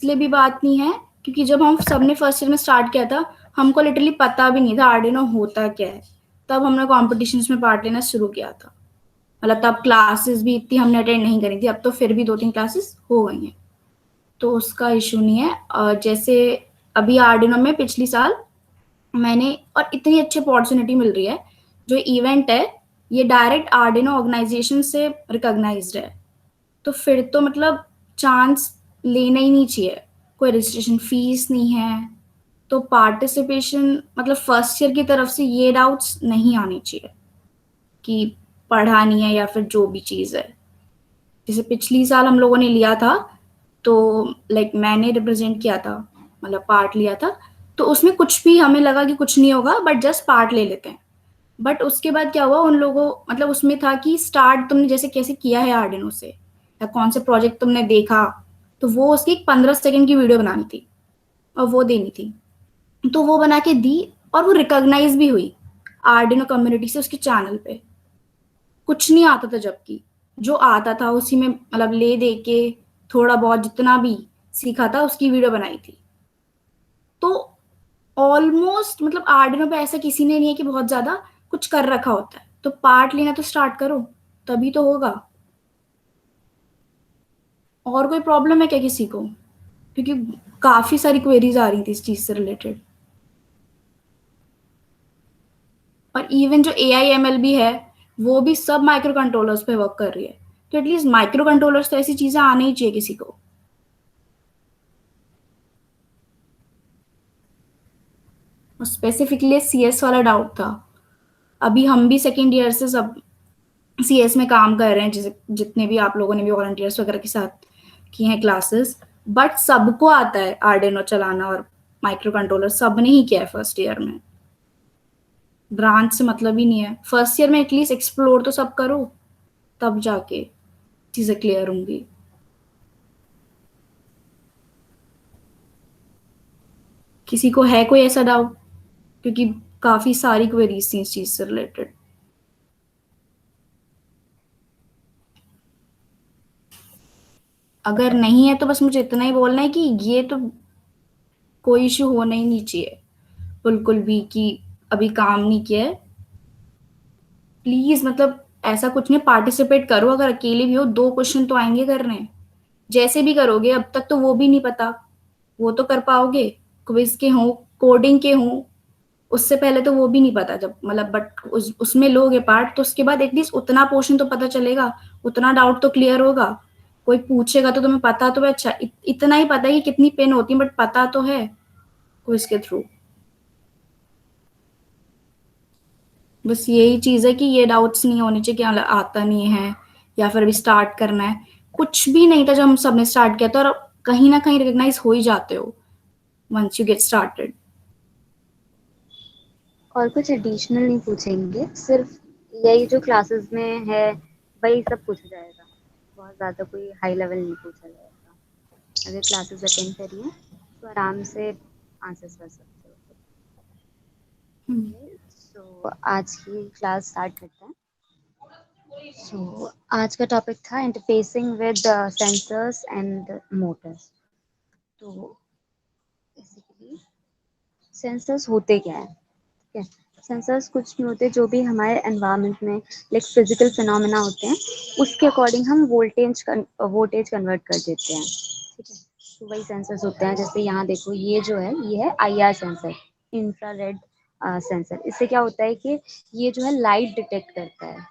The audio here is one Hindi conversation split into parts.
इसलिए भी बात नहीं है क्योंकि जब हम सबने फर्स्ट ईयर में स्टार्ट किया था, हमको लिटरली पता भी नहीं था आर्डिनो होता क्या है। तब हमने कॉम्पिटिशन्स में पार्ट लेना शुरू किया था। मतलब तब क्लासेस भी इतनी हमने अटेंड नहीं करी थी, अब तो फिर भी 2-3 क्लासेस हो गई हैं, तो उसका इशू नहीं है। जैसे अभी आर्डिनो में पिछली साल मैंने, और इतनी अच्छी अपॉर्चुनिटी मिल रही है, जो इवेंट है ये डायरेक्ट आर्डिनो ऑर्गेनाइजेशन से रिकॉग्नाइज्ड है, तो फिर तो मतलब चांस लेना ही नहीं चाहिए। कोई रजिस्ट्रेशन फीस नहीं है, तो पार्टिसिपेशन मतलब फर्स्ट ईयर की तरफ से ये डाउट्स नहीं आने चाहिए कि पढ़ा नहीं है या फिर जो भी चीज़ है। जैसे पिछली साल हम लोगों ने लिया था, तो लाइक मैंने रिप्रेजेंट किया था, मतलब पार्ट लिया था, तो उसमें कुछ भी हमें लगा कि कुछ नहीं होगा बट जस्ट पार्ट ले लेते हैं। बट उसके बाद क्या हुआ उन लोगों, मतलब उसमें था कि स्टार्ट तुमने जैसे कैसे किया है आर्डिनो से, या कौन से प्रोजेक्ट तुमने देखा, तो वो उसकी 15 सेकंड की वीडियो बनानी थी और वो देनी थी। तो वो बना के दी और वो रिकॉग्नाइज भी हुई आर्डिनो कम्युनिटी से उसके चैनल पे। कुछ नहीं आता था, जबकि जो आता था उसी में मतलब ले दे के थोड़ा बहुत जितना भी सीखा था उसकी वीडियो बनाई थी। तो ऑलमोस्ट मतलब आर्डिनो पे ऐसा किसी ने नहीं है कि बहुत ज्यादा कुछ कर रखा होता है, तो पार्ट लेना तो स्टार्ट करो, तभी तो होगा। और कोई प्रॉब्लम है क्या किसी को? क्योंकि काफी सारी क्वेरीज आ रही थी इस चीज से रिलेटेड। और इवन जो AI ML भी है, वो भी सब माइक्रो कंट्रोलर्स पे वर्क कर रही है, तो एटलीस्ट माइक्रो कंट्रोलर्स तो ऐसी चीजें आनी ही चाहिए किसी को। और स्पेसिफिकली CS वाला डाउट था। अभी हम भी सेकेंड ईयर से सब CS में काम कर रहे हैं, जितने भी आप लोगों ने भी वॉलंटियर्स वगैरह के साथ किए हैं क्लासेस, बट सबको आता है आर्डिनो चलाना और माइक्रो कंट्रोलर सबने ही किया है फर्स्ट ईयर में। ब्रांच से मतलब ही नहीं है, फर्स्ट ईयर में एटलीस्ट एक्सप्लोर तो सब करो, तब जाके चीजें क्लियर होंगी। किसी को है कोई ऐसा डाउट? क्योंकि काफी सारी क्वेरीज थी इस चीज से रिलेटेड। अगर नहीं है तो बस मुझे इतना ही बोलना है कि ये तो कोई इशू होना ही नहीं चाहिए बिल्कुल भी कि अभी काम नहीं किया है। प्लीज मतलब ऐसा कुछ नहीं, पार्टिसिपेट करो, अगर अकेले भी हो 2 क्वेश्चन तो आएंगे करने। जैसे भी करोगे, अब तक तो वो भी नहीं पता, वो तो कर पाओगे, क्विज के हों, कोडिंग के हों, उससे पहले तो वो भी नहीं पता जब मतलब, बट उसमें लोगे पार्ट तो उसके बाद एटलीस्ट उतना पोर्शन तो पता चलेगा, उतना डाउट तो क्लियर होगा। कोई पूछेगा तो तुम्हें पता तो है, अच्छा इतना ही पता है कि कितनी पेन होती है, बट पता तो है क्विज के थ्रू। बस यही चीज है कि ये डाउट्स नहीं होने चाहिए कि आता नहीं है या फिर अभी स्टार्ट करना है। कुछ भी नहीं था जब हम सबने स्टार्ट किया था, और कहीं ना कहीं रिकॉग्नाइज हो ही जाते हो वंस यू गेट स्टार्टेड। और कुछ एडिशनल नहीं पूछेंगे, सिर्फ यही जो क्लासेस में है वही सब पूछा जाएगा। बहुत ज़्यादा कोई हाई लेवल नहीं पूछा जाएगा। अगर क्लासेस अटेंड करिए तो आराम से आंसर्स कर सकते हो। सो आज की क्लास स्टार्ट करते हैं। सो आज का टॉपिक था interfacing with sensors and Motors. तो बेसिकली सेंसर्स होते क्या है? ठीक है, सेंसर्स कुछ नहीं होते, जो भी हमारे एनवायरनमेंट में लाइक फिजिकल फिनोमेना होते हैं उसके अकॉर्डिंग हम वोल्टेज कन्वर्ट कर देते हैं। ठीक है, तो वही सेंसर्स होते हैं। जैसे यहाँ देखो, ये जो है ये है IR सेंसर, इंफ्रारेड सेंसर। इससे क्या होता है कि ये जो है लाइट डिटेक्ट करता है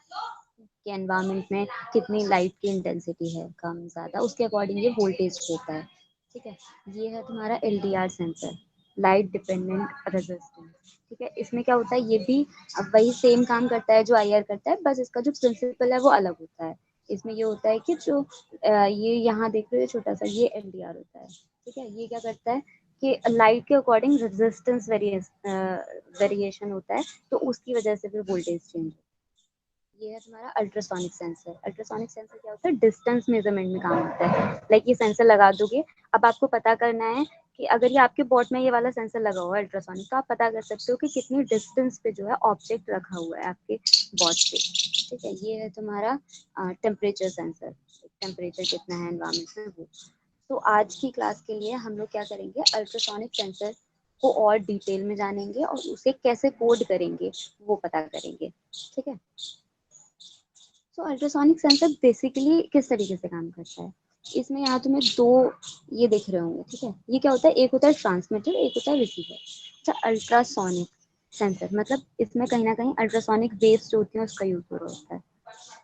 कि एनवायरनमेंट में कितनी लाइट की इंटेंसिटी है, कम ज़्यादा, उसके अकॉर्डिंग ये वोल्टेज देता है। ठीक है, ये है तुम्हारा LDR sensor, light dependent resistance. ठीक है, इसमें क्या होता है, ये भी अब वही सेम काम करता है जो IR करता है, बस इसका जो प्रिंसिपल है वो अलग होता है। इसमें ये होता है कि जो ये यहाँ देख रहे हो छोटा सा, ये LDR होता है। ठीक है, ये क्या करता है कि लाइट के अकॉर्डिंग रेजिस्टेंस वेरिएशन होता है, तो उसकी वजह से फिर वोल्टेज चेंज होता है। ये है तुम्हारा अल्ट्रासोनिक सेंसर। अल्ट्रासोनिक सेंसर क्या होता है, डिस्टेंस मेजरमेंट में काम आता है। लाइक ये सेंसर लगा दोगे, अब आपको पता करना है कि अगर ये आपके बॉट में ये वाला सेंसर लगा हुआ है अल्ट्रासोनिक, तो आप पता कर सकते हो कि कितनी डिस्टेंस पे जो है ऑब्जेक्ट रखा हुआ है आपके बॉट से। ठीक है, ये है तुम्हारा टेम्परेचर सेंसर, टेम्परेचर कितना है एनवायरमेंट में वो। तो आज की क्लास के लिए हम लोग क्या करेंगे, अल्ट्रासोनिक सेंसर को और डिटेल में जानेंगे और उसे कैसे कोड करेंगे वो पता करेंगे। ठीक है, तो अल्ट्रासोनिक सेंसर बेसिकली किस तरीके से काम करता है, इसमें यहाँ तुम्हें दो ये दिख रहे होंगे। ठीक है, ये क्या होता है, एक होता है ट्रांसमीटर, एक होता है रिसीवर। अच्छा, अल्ट्रासोनिक सेंसर मतलब इसमें कहीं ना कहीं अल्ट्रासोनिक वेव्स जो होती हैं उसका यूज हो रहा होता है।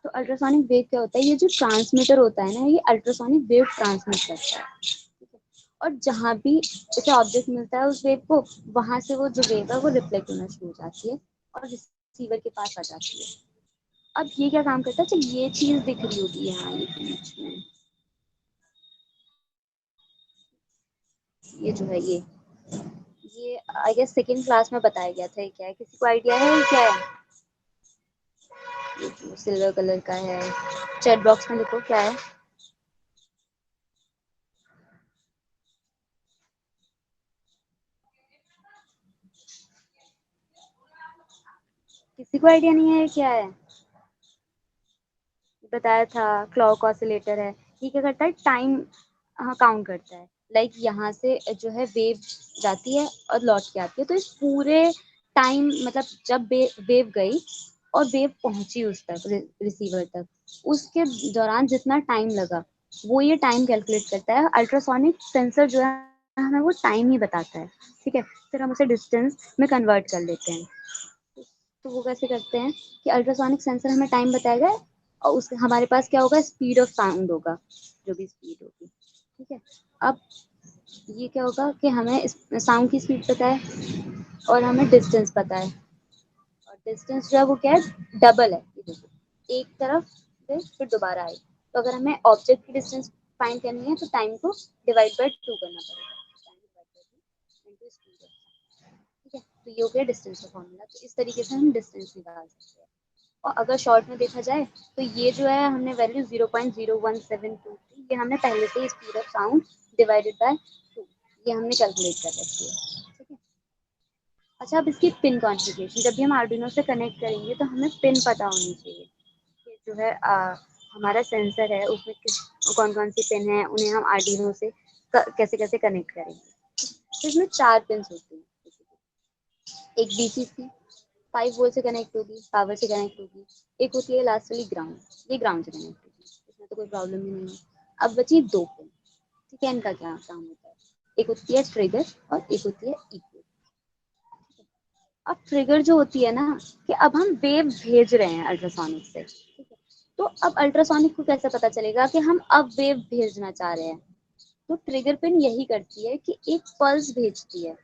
तो अल्ट्रासोनिक वेव क्या होता है, ये जो ट्रांसमीटर होता है ना, ये अल्ट्रासोनिक वेव ट्रांसमिट करता है। ठीक है, और जहाँ भी जैसे ऑब्जेक्ट मिलता है उस वेव को, वहां से वो जो वेव है वो रिफ्लेक्ट होना शुरू हो जाती है और रिसीवर के पास आ जाती है। अब ये क्या काम करता है, चल ये चीज दिख रही होगी यहाँ, ये बीच में ये जो है ये आई गेस सेकेंड क्लास में बताया गया था। ये क्या है, किसी को आइडिया है ये क्या है? ये जो सिल्वर कलर का है, चैट बॉक्स में लिखो क्या है। किसी को आइडिया नहीं है ये क्या है? बताया था क्लॉक ऑसिलेटर है। ये क्या करता है, टाइम काउंट करता है। लाइक यहाँ से जो है वेव जाती है और लौट के आती है, तो इस पूरे टाइम मतलब जब वेव गई और वेव पहुंची उस तक रिसीवर तक, उसके दौरान जितना टाइम लगा वो ये टाइम कैलकुलेट करता है। अल्ट्रासोनिक सेंसर जो है हमें वो टाइम ही बताता है। ठीक है, फिर हम उसे डिस्टेंस में कन्वर्ट कर लेते हैं। तो वो कैसे करते हैं कि अल्ट्रासोनिक सेंसर हमें टाइम बताएगा और उस हमारे पास क्या होगा, स्पीड ऑफ साउंड होगा, जो भी स्पीड होगी। ठीक है, अब ये क्या होगा कि हमें साउंड की स्पीड पता है और हमें डिस्टेंस पता है, और डिस्टेंस जो है वो क्या है, डबल है। ये देखो, एक तरफ से फिर दोबारा आए, तो अगर हमें ऑब्जेक्ट की डिस्टेंस फाइंड करनी है तो टाइम को डिवाइड बाय 2 करना पड़ेगा। Time divide by 2 into speed of sound. ठीक है, तो ये हो गया डिस्टेंस का फॉर्मूला। तो इस तरीके से हम डिस्टेंस निकाल सकते हैं। और अगर शॉर्ट में देखा जाए तो ये जो है हमने वैल्यू 0.01723 ये हमने पहले से ही speed of sound divided by 2 ये हमने कैलकुलेट कर रखी है। ठीक है, अच्छा, अब इसकी पिन कॉन्फ़िगरेशन, जब भी हम आर्डिनो से कनेक्ट करेंगे तो हमें पिन पता होनी चाहिए कि जो है हमारा सेंसर है उसमें किस कौन कौन सी पिन है, उन्हें हम आर्डिनो से कैसे कैसे कनेक्ट करेंगे। तो इसमें 4 पिन होती हैं। एक VCC 5 वोल्ट से कनेक्ट होगी, पावर से कनेक्ट होगी। एक होती है लास्ट वाली ग्राउंड, ये ग्राउंड से कनेक्ट होगी, इसमें तो कोई प्रॉब्लम ही नहीं है। अब बची 2 पिन। ठीक है, इनका क्या काम होता है, एक होती है ट्रिगर और एक होती है इको। अब ट्रिगर जो होती है ना, कि अब हम वेव भेज रहे हैं अल्ट्रासोनिक से। ठीक है, तो अब अल्ट्रासोनिक को कैसे पता चलेगा कि हम अब वेव भेजना चाह रहे हैं, तो ट्रिगर पिन यही करती है कि एक पल्स भेजती है।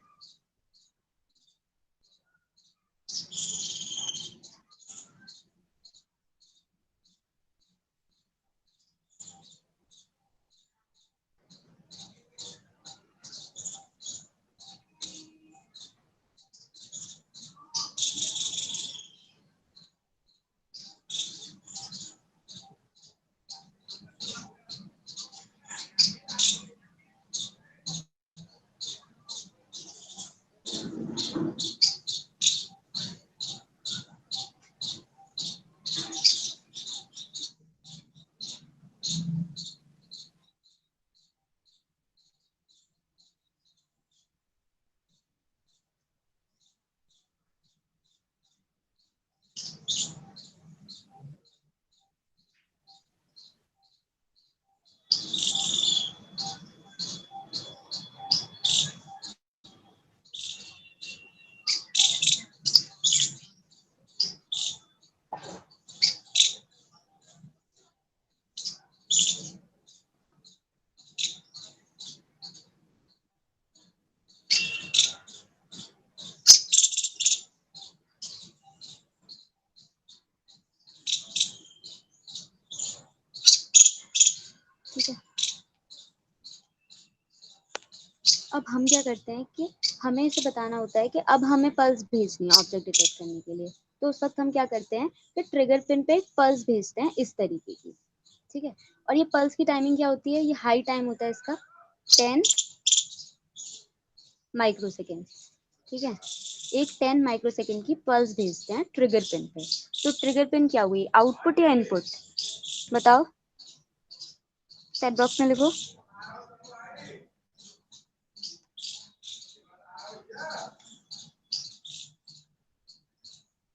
ठीक है, अब हम क्या करते हैं कि हमें इसे बताना होता है कि अब हमें पल्स भेजनी है ऑब्जेक्ट डिटेक्ट करने के लिए। तो उस वक्त हम क्या करते हैं कि ट्रिगर पिन पे एक पल्स भेजते हैं इस तरीके की। ठीक है, और ये पल्स की टाइमिंग क्या होती है, ये हाई टाइम होता है इसका 10 माइक्रोसेकेंड। ठीक है, एक 10 माइक्रोसेकेंड की पल्स भेजते हैं ट्रिगर पिन पे। तो ट्रिगर पिन क्या हुई, आउटपुट या इनपुट, बताओ, चैट बॉक्स में लिखो।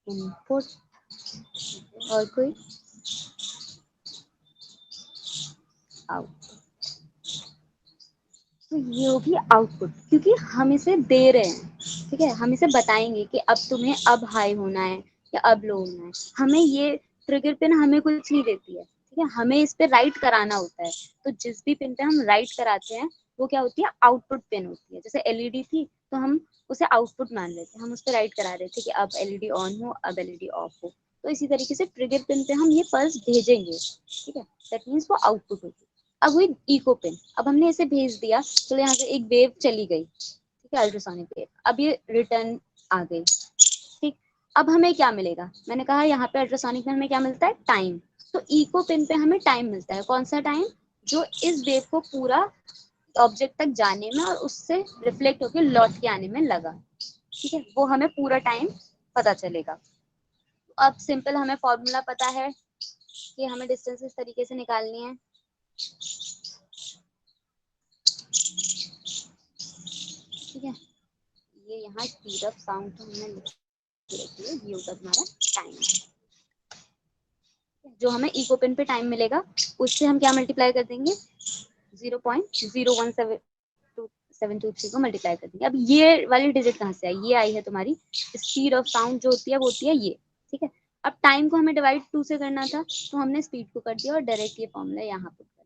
इनपुट, और कोई आउट। तो ये होगी आउटपुट, क्योंकि हम इसे दे रहे हैं, ठीक है, हम इसे बताएंगे कि अब तुम्हें अब हाई होना है या अब लो होना है। हमें ये ट्रिगर पिन हमें कुछ नहीं देती है, ठीक है, हमें इस पे राइट कराना होता है। तो जिस भी पिन पे हम राइट कराते हैं वो क्या होती है, आउटपुट पिन होती है। जैसे एलईडी थी तो हम उसे आउटपुट मान लेते हैं, हम उस पर राइट करा रहे थे कि अब एलईडी ऑन हो, अब एलईडी ऑफ हो। तो इसी तरीके से ट्रिगर पिन पे हम ये पल्स भेजेंगे, ठीक है, दैट मीन्स वो आउटपुट होगी। अब हुई इको पिन, अब हमने इसे भेज दिया तो यहाँ से एक वेव चली गई, ठीक है, अल्ट्रासोनिक वेव, अब ये रिटर्न आ गई, ठीक। अब हमें क्या मिलेगा, मैंने कहा यहाँ पे अल्ट्रासोनिक में हमें क्या मिलता है, टाइम। तो इको पिन पे हमें टाइम मिलता है, कौन सा टाइम, जो इस वेव को पूरा ऑब्जेक्ट तक जाने में और उससे रिफ्लेक्ट होकर लौट के आने में लगा, ठीक है, वो हमें पूरा टाइम पता चलेगा। अब सिंपल हमें फॉर्मूला पता है कि हमें डिस्टेंस इस तरीके से निकालनी है, ठीक है। ये यहाँ स्पीड ऑफ साउंड तो हमने लिख रखी है, ये होगा तुम्हारा टाइम। जो हमें इको पिन पे टाइम मिलेगा उससे हम क्या मल्टीप्लाई कर देंगे, 0.017273 को मल्टीप्लाई कर देंगे। अब ये वाली डिजिट कहाँ से आई, ये आई है तुम्हारी स्पीड ऑफ साउंड जो होती है, वो होती है ये, ठीक है। अब टाइम को हमें डिवाइड 2 से करना था तो हमने स्पीड को कर दिया और डायरेक्ट ये फॉर्मूला यहाँ पुट कर दिया।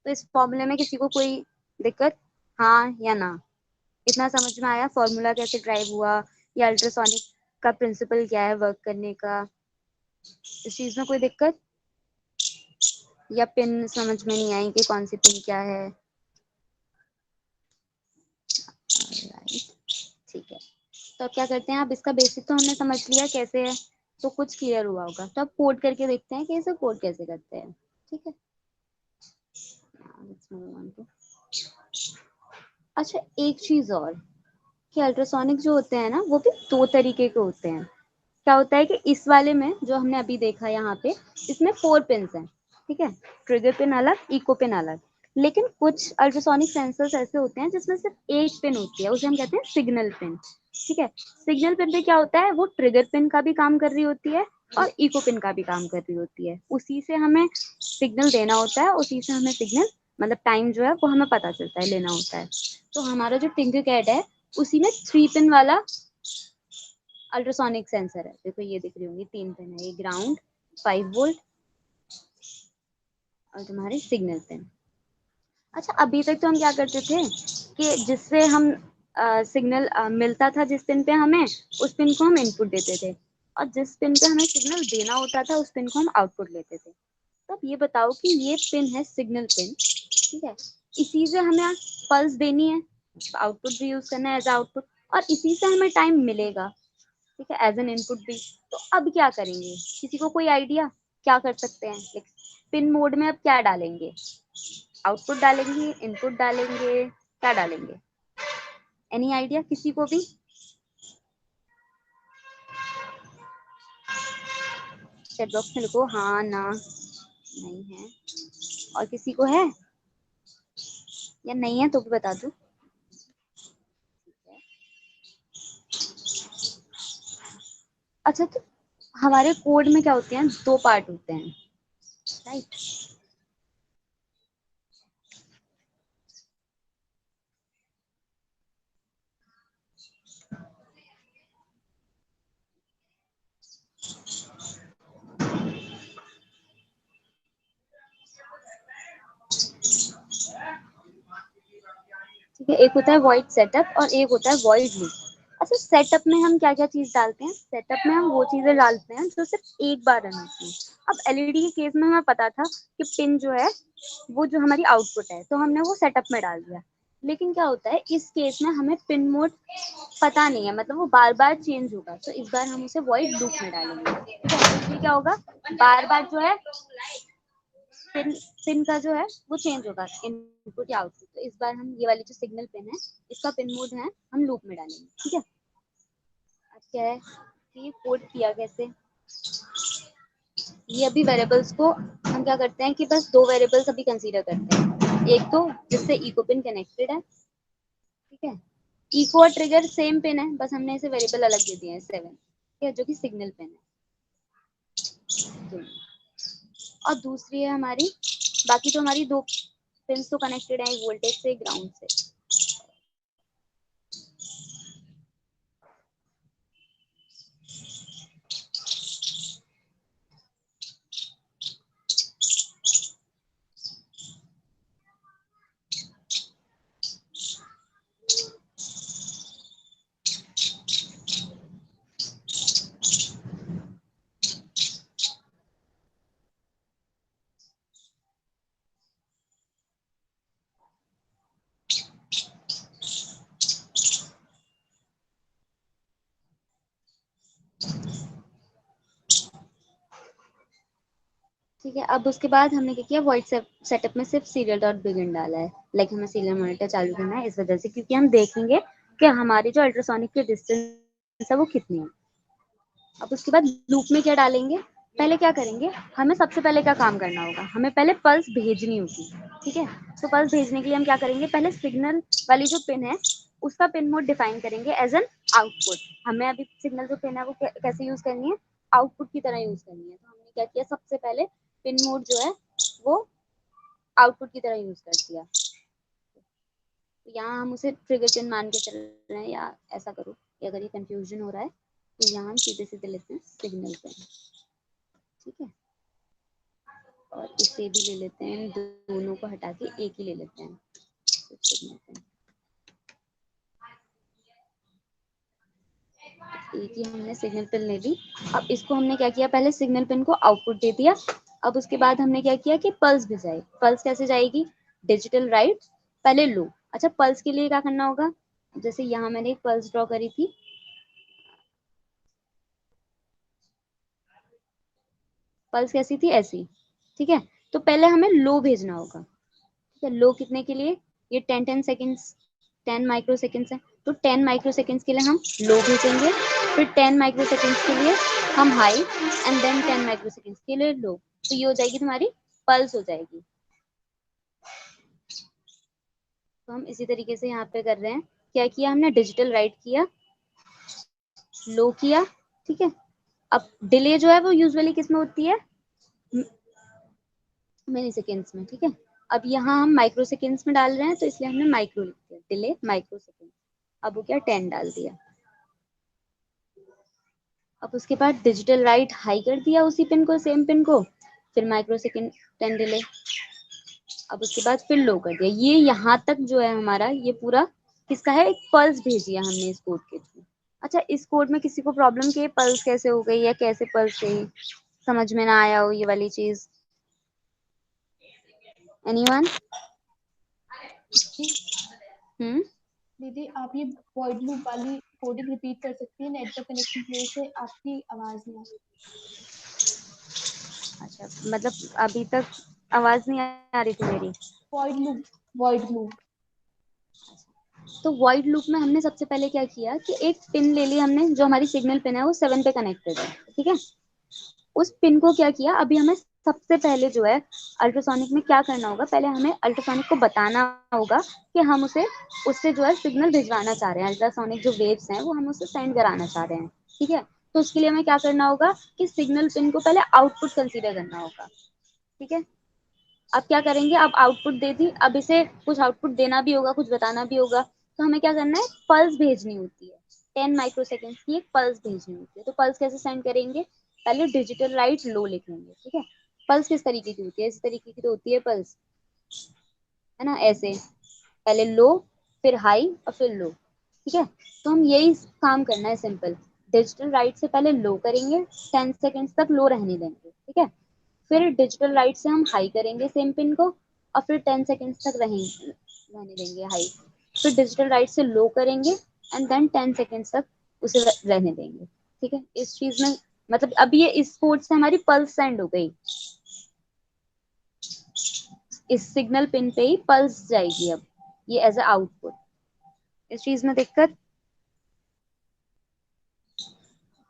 तो इस फॉर्मूले में किसी को कोई दिक्कत, हाँ या ना, इतना समझ में आया फॉर्मूला कैसे ड्राइव हुआ या अल्ट्रासोनिक का प्रिंसिपल क्या है वर्क करने का, इस चीज में कोई दिक्कत, या पिन समझ में नहीं आई कि कौन सी पिन क्या है, ठीक है। तो अब क्या करते हैं, अब इसका बेसिक तो हमने समझ लिया कैसे है, तो कुछ क्लियर हुआ होगा, तो अब कोड करके देखते हैं कि इसे कोड कैसे करते हैं, ठीक है। Let's move on to- अच्छा एक चीज और, कि अल्ट्रासोनिक जो होते हैं ना वो भी दो तरीके के होते हैं। क्या होता है कि इस वाले में जो हमने अभी देखा यहाँ पे, इसमें 4 पिन्स हैं, ठीक है, ट्रिगर पिन अलग, इको पिन अलग। लेकिन कुछ अल्ट्रासोनिक सेंसर्स ऐसे होते हैं जिसमें सिर्फ एक पिन होती है, उसे हम कहते हैं सिग्नल पिन, ठीक है। सिग्नल पिन पे क्या होता है, वो ट्रिगर पिन का भी काम कर रही होती है और इको पिन का भी काम कर रही होती है, उसी से हमें सिग्नल देना होता है, उसी से हमें सिग्नल मतलब टाइम जो है वो हमें पता चलता है, लेना होता है। तो हमारा जो टिंकरकैड है उसी में 3 पिन वाला अल्ट्रासोनिक सेंसर है, देखो ये दिख रही होंगी 3 पिन है, ये ग्राउंड, 5 वोल्ट और तुम्हारे सिग्नल पिन। अच्छा अभी तक तो हम क्या करते थे कि जिससे हम सिग्नल मिलता था जिस पिन पे हमें, उस पिन को हम इनपुट देते थे, और जिस पिन पे हमें सिग्नल देना होता था उस पिन को हम आउटपुट लेते थे। तो अब ये बताओ कि ये पिन है सिग्नल पिन, ठीक है, इसी से हमें पल्स देनी है, आउटपुट भी यूज करना है एज आउटपुट, और इसी से हमें टाइम मिलेगा, ठीक है, एज एन इनपुट भी। तो अब क्या करेंगे, किसी को कोई आइडिया क्या कर सकते हैं, पिन मोड में अब क्या डालेंगे, आउटपुट डालेंगे, इनपुट डालेंगे, क्या डालेंगे, एनी आइडिया किसी को भी, चैट बॉक्स में लिखो हाँ ना, नहीं है, और किसी को है या नहीं है तो भी बता दो। अच्छा तो हमारे कोड में क्या होते हैं, 2 पार्ट होते हैं, राइट। ठीक है, एक होता है वॉइड सेटअप और एक होता है वॉइड लूप। अच्छा सेटअप में हम क्या क्या चीज डालते हैं, सेटअप में हम वो चीजें डालते हैं जो सिर्फ एक बार रन होती हैं। अब एलईडी के केस में हमें पता था कि पिन जो है वो जो हमारी आउटपुट है तो हमने वो सेटअप में डाल दिया, लेकिन क्या होता है इस केस में हमें पिन मोड पता नहीं है, मतलब वो बार बार चेंज होगा, तो इस बार हम उसे वॉइड लूप में डालेंगे, ठीक है। इसमें क्या होगा, बार बार जो है पिन पिन का जो है वो चेंज होगा, इनपुट या आउटपुट। तो इस बार हम ये वाली जो सिग्नल पिन है इसका पिन मोड है हम लूप में डालेंगे, ठीक है। अब क्या है कि ये कोड किया कैसे, ये अभी वेरिएबल्स को हम क्या करते हैं कि बस 2 वेरिएबल्स अभी कंसीडर करते हैं, एक तो जिससे इको पिन कनेक्टेड है, ठीक है, इको और ट्रिगर सेम पिन है, बस हमने इसे वेरिएबल अलग दे दिए हैं 7, है, जो कि सिग्नल पिन है दोनों। और दूसरी है हमारी, बाकी तो हमारी दो पिन्स तो कनेक्टेड है, वोल्टेज से ग्राउंड से। ठीक है, अब उसके बाद हमने क्या किया, वॉइड सेटअप में सिर्फ सीरियल डॉट बिगिन डाला है। लाइक हमें सीरियल मॉनिटर चालू करना है इस वजह से, क्योंकि हम देखेंगे कि हमारी जो अल्ट्रासोनिक की डिस्टेंस है वो कितनी है। अब उसके बाद लूप में क्या डालेंगे, पहले क्या करेंगे, हमें सबसे पहले क्या काम करना होगा, हमें पहले पल्स भेजनी होगी। ठीक है, तो पल्स भेजने के लिए हम क्या करेंगे, पहले सिग्नल वाली जो पिन है उसका पिन मोड डिफाइन करेंगे एज एन आउटपुट। हमें अभी सिग्नल जो पिन है वो कैसे यूज करनी है, आउटपुट की तरह यूज करनी है। तो हमने क्या किया, सबसे पहले पिन मोड जो है वो आउटपुट की तरह यूज कर दिया। तो यहाँ हम उसे ट्रिगर पिन मान के चल रहे हैं, या ऐसा करो कि अगर ये कंफ्यूजन हो रहा है तो यहाँ हम सीधे सीधे लेते हैं सिग्नल पिन। ठीक है, और इसे भी ले लेते हैं, दोनों को हटा के एक ही ले लेते हैं सिग्नल पिन। एक ही हमने सिग्नल पिन ले ली। अब इसको हमने क्या किया, पहले सिग्नल पिन को आउटपुट दे दिया। अब उसके बाद हमने क्या किया कि पल्स भिजाई। पल्स कैसे जाएगी, डिजिटल राइट पहले लो। अच्छा, पल्स के लिए क्या करना होगा, जैसे यहाँ मैंने एक पल्स ड्रॉ करी थी, पल्स कैसी थी, ऐसी। ठीक है, तो पहले हमें लो भेजना होगा। ठीक है, लो कितने के लिए, ये 10 माइक्रो सेकेंड्स है, तो 10 माइक्रो सेकेंड्स के लिए हम लो भेजेंगे। फिर 10 माइक्रो सेकेंड्स के लिए हम high, and then 10 microseconds के लिए लो। तो ये हो जाएगी तुम्हारी पल्स हो जाएगी। तो हम इसी तरीके से यहाँ पे कर रहे हैं। क्या किया हमने, डिजिटल राइट किया, लो किया। ठीक है, अब डिले जो है वो यूजुअली किस में होती है, मिली सेकेंड्स में। ठीक है, अब यहाँ हम माइक्रो सेकेंड्स में डाल रहे हैं, तो इसलिए हमने माइक्रो लिख दिया, डिले माइक्रो सेकेंड। अब वो क्या, 10 डाल दिया। अब उसके बाद डिजिटल राइट हाई कर दिया उसी पिन को, सेम पिन को, फिर माइक्रो सेकेंड 10 डिले। अब उसके बाद फिर लो कर दिया। ये यहाँ तक जो है हमारा, ये पूरा किसका है, एक पल्स भेजी है हमने इस कोड के थ्रू। अच्छा, इस कोड में किसी को प्रॉब्लम की पल्स कैसे हो गई या कैसे पल्स गई, समझ में ना आया हो ये वाली चीज, एनीवन? हम्म, दीदी आप ये वॉइड लूप वाली कोडिंग रिपीट कर सकती है, नेटवर्क कनेक्शन की वजह से आपकी आवाज नहीं आ रही। अच्छा, मतलब अभी तक आवाज नहीं आ रही थी मेरी। Void loop, void loop. तो वॉइड लूप में हमने सबसे पहले क्या किया कि एक पिन ले ली हमने, जो हमारी सिग्नल पिन है वो 7 पे कनेक्टेड है। ठीक है, उस पिन को क्या किया, अभी हमें सबसे पहले जो है अल्ट्रासोनिक में क्या करना होगा, पहले हमें अल्ट्रासोनिक को बताना होगा कि हम उसे उससे जो है सिग्नल भिजवाना चाह रहे हैं, अल्ट्रासोनिक जो वेव्स हैं वो हम उसे सेंड कराना चाह रहे हैं। ठीक है, तो उसके लिए हमें क्या करना होगा कि सिग्नल पिन को पहले आउटपुट कंसीडर करना होगा। ठीक है, अब क्या करेंगे, अब आउटपुट दे दी, अब इसे कुछ आउटपुट देना भी होगा, कुछ बताना भी होगा। तो हमें क्या करना है, पल्स भेजनी होती है, 10 माइक्रो सेकेंड्स की एक पल्स भेजनी होती है। तो पल्स कैसे सेंड करेंगे, पहले डिजिटल राइट लो लिख लेंगे। ठीक है, पल्स किस तरीके की होती है, इस तरीके की तो होती है पल्स, है ना, ऐसे पहले लो, फिर हाई और फिर लो। ठीक है, तो हम यही काम करना है, सिंपल। डिजिटल राइट से पहले लो करेंगे, 10 सेकेंड्स तक लो रहने देंगे। ठीक है, फिर डिजिटल राइट से हम हाई करेंगे सेम पिन को, और फिर 10 सेकेंड्स तक रहने देंगे हाई। फिर डिजिटल राइट से लो करेंगे, एंड देन 10 सेकेंड्स तक उसे रहने देंगे। ठीक है, इस चीज में मतलब अब ये इस कोड से हमारी पल्स सेंड हो गई, इस सिग्नल पिन पे ही पल्स जाएगी अब ये एज अ आउटपुट। इस चीज में दिक्कत,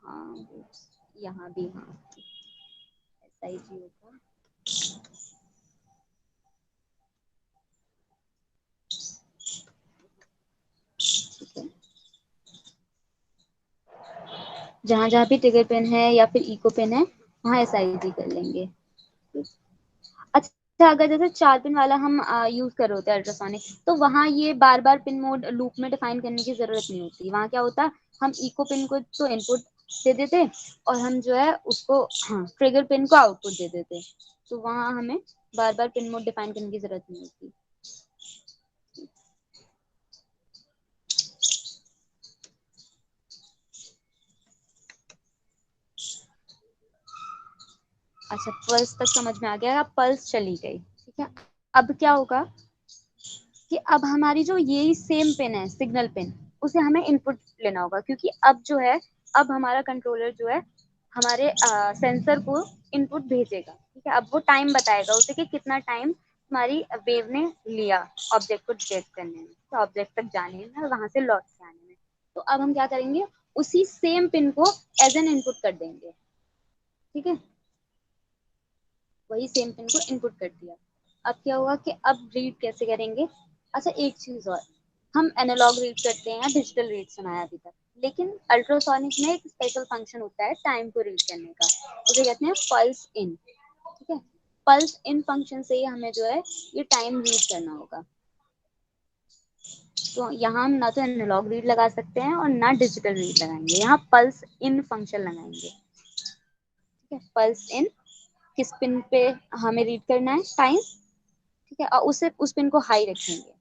हाँ यहाँ भी, हाँ ऐसा ही जी होगा। ठीक है, जहाँ जहाँ भी ट्रिगर पिन है या फिर इको पिन है वहाँ SID कर लेंगे। अच्छा, अगर जैसे 4 पिन वाला हम यूज कर रहे होते हैं अल्ट्रासोनिक, तो वहाँ ये बार बार पिन मोड लूप में डिफाइन करने की जरूरत नहीं होती। वहाँ क्या होता, हम इको पिन को तो इनपुट दे देते और हम जो है उसको ट्रिगर पिन को आउटपुट दे देते, तो वहाँ हमें बार बार पिन मोड डिफाइन करने की जरूरत नहीं होती। अच्छा, पल्स तक समझ में आ गया, अब पल्स चली गई, ठीक है। अब क्या होगा कि अब हमारी जो ये सेम पिन है सिग्नल पिन, उसे हमें इनपुट लेना होगा, क्योंकि अब जो है, अब हमारा कंट्रोलर जो है हमारे सेंसर को इनपुट भेजेगा, ठीक है। अब वो टाइम बताएगा उसे कि कितना टाइम हमारी वेव ने लिया ऑब्जेक्ट को डिटेक्ट करने में, तो ऑब्जेक्ट तक जाने में और वहां से लौट के आने में। तो अब हम क्या करेंगे, उसी सेम पिन को एज एन इनपुट कर देंगे, ठीक है। वही सेम पिन को इनपुट कर दिया। अब क्या होगा कि अब रीड कैसे करेंगे। अच्छा, एक चीज और, हम एनालॉग रीड करते हैं, डिजिटल रीड सुनाया अभी तक, लेकिन अल्ट्रासोनिक में एक स्पेशल फंक्शन होता है टाइम को रीड करने का, उसे कहते हैं पल्स इन, ठीक है। पल्स इन फंक्शन से ही हमें जो है ये टाइम रीड करना होगा। तो यहाँ हम ना तो एनालॉग रीड लगा सकते हैं और ना डिजिटल रीड लगाएंगे, यहाँ पल्स इन फंक्शन लगाएंगे, ठीक है। पल्स इन किस पिन पे हमें रीड करना है टाइम, ठीक है, और उसे उस पिन को हाई रखेंगे।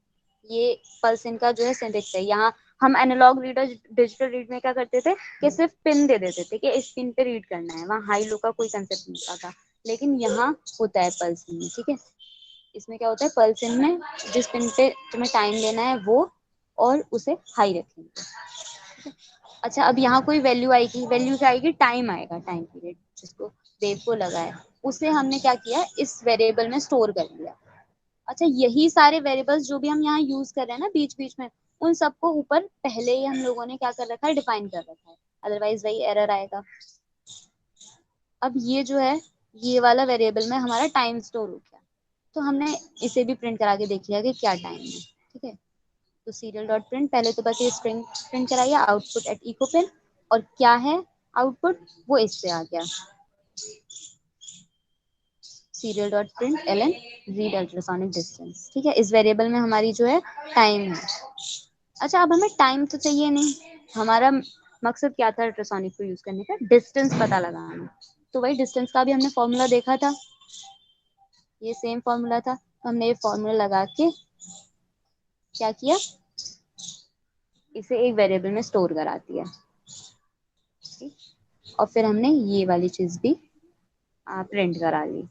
ये पल्स इन का जो है सिंटेक्स है। यहाँ हम एनालॉग रीड और डिजिटल रीड में क्या करते थे कि सिर्फ पिन दे देते थे कि इस पिन पे रीड करना है, वहाँ हाई लो का कोई कंसेप्ट नहीं होता था, लेकिन यहाँ होता है पल्स इन में, ठीक है। इसमें क्या होता है, पल्स इन में जिस पिन पे तुम्हें टाइम लेना है वो, और उसे हाई रखेंगे। अच्छा, अब यहाँ कोई वैल्यू आएगी, वैल्यू क्या आएगी, टाइम आएगा, टाइम पीरियड जिसको वेव को लगा है, उसे हमने क्या किया, इस वेरिएबल में स्टोर कर लिया। अच्छा, यही सारे वेरिएबल्स जो भी हम यहाँ यूज कर रहे हैं ना बीच बीच में, उन सबको ऊपर पहले ही हम लोगों ने क्या कर रखा है, डिफाइन कर रखा है, अदरवाइज वही एरर आएगा। अब ये जो है, ये वाला वेरिएबल में हमारा टाइम स्टोर हो गया, तो हमने इसे भी प्रिंट करा के देख लिया कि क्या टाइम है, ठीक है। तो सीरियल डॉट प्रिंट, पहले तो बस ये स्ट्रिंग प्रिंट कराइए आउटपुट एट इको पिन, और क्या है आउटपुट, वो इससे आ गया, serial dot print L read ultrasonic distance, ठीक है। इस वेरिएबल में हमारी जो है टाइम है। अच्छा, अब हमें टाइम तो चाहिए नहीं, हमारा मकसद क्या था अल्ट्रासोनिक को यूज करने का, डिस्टेंस पता लगाना। तो वही डिस्टेंस का भी हमने फॉर्मूला देखा था, ये सेम फॉर्मूला था, तो हमने ये फॉर्मूला लगा के क्या किया, इसे एक वेरिएबल में स्टोर करा दिया, ठीक? और फिर हमने ये वाली चीज भी प्रिंट करा ली।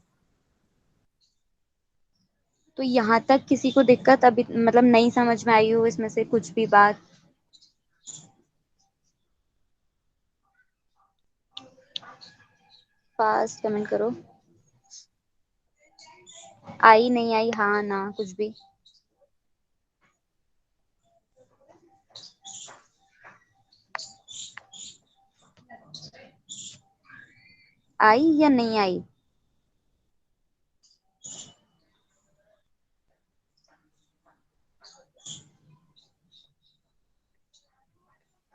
तो यहाँ तक किसी को दिक्कत अभी, मतलब नहीं समझ में आई हो इसमें से कुछ भी बात? फास्ट कमेंट करो, आई नहीं आई, हाँ ना, कुछ भी। आई या नहीं आई?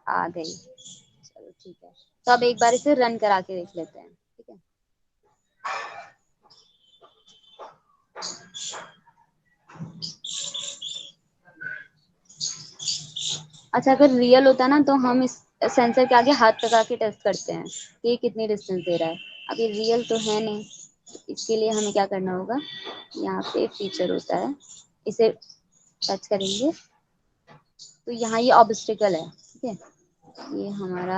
आ गई, चलो ठीक है। तो अब एक बार इसे रन करा के देख लेते हैं, ठीक है। अच्छा, अगर रियल होता ना तो हम इस सेंसर के आगे हाथ लगा के टेस्ट करते हैं कि ये कितनी डिस्टेंस दे रहा है। अब ये रियल तो है नहीं, इसके लिए हमें क्या करना होगा, यहाँ पे फीचर होता है, इसे टच करेंगे तो यहाँ ये ऑब्स्टिकल है, ठीक है। ये हमारा,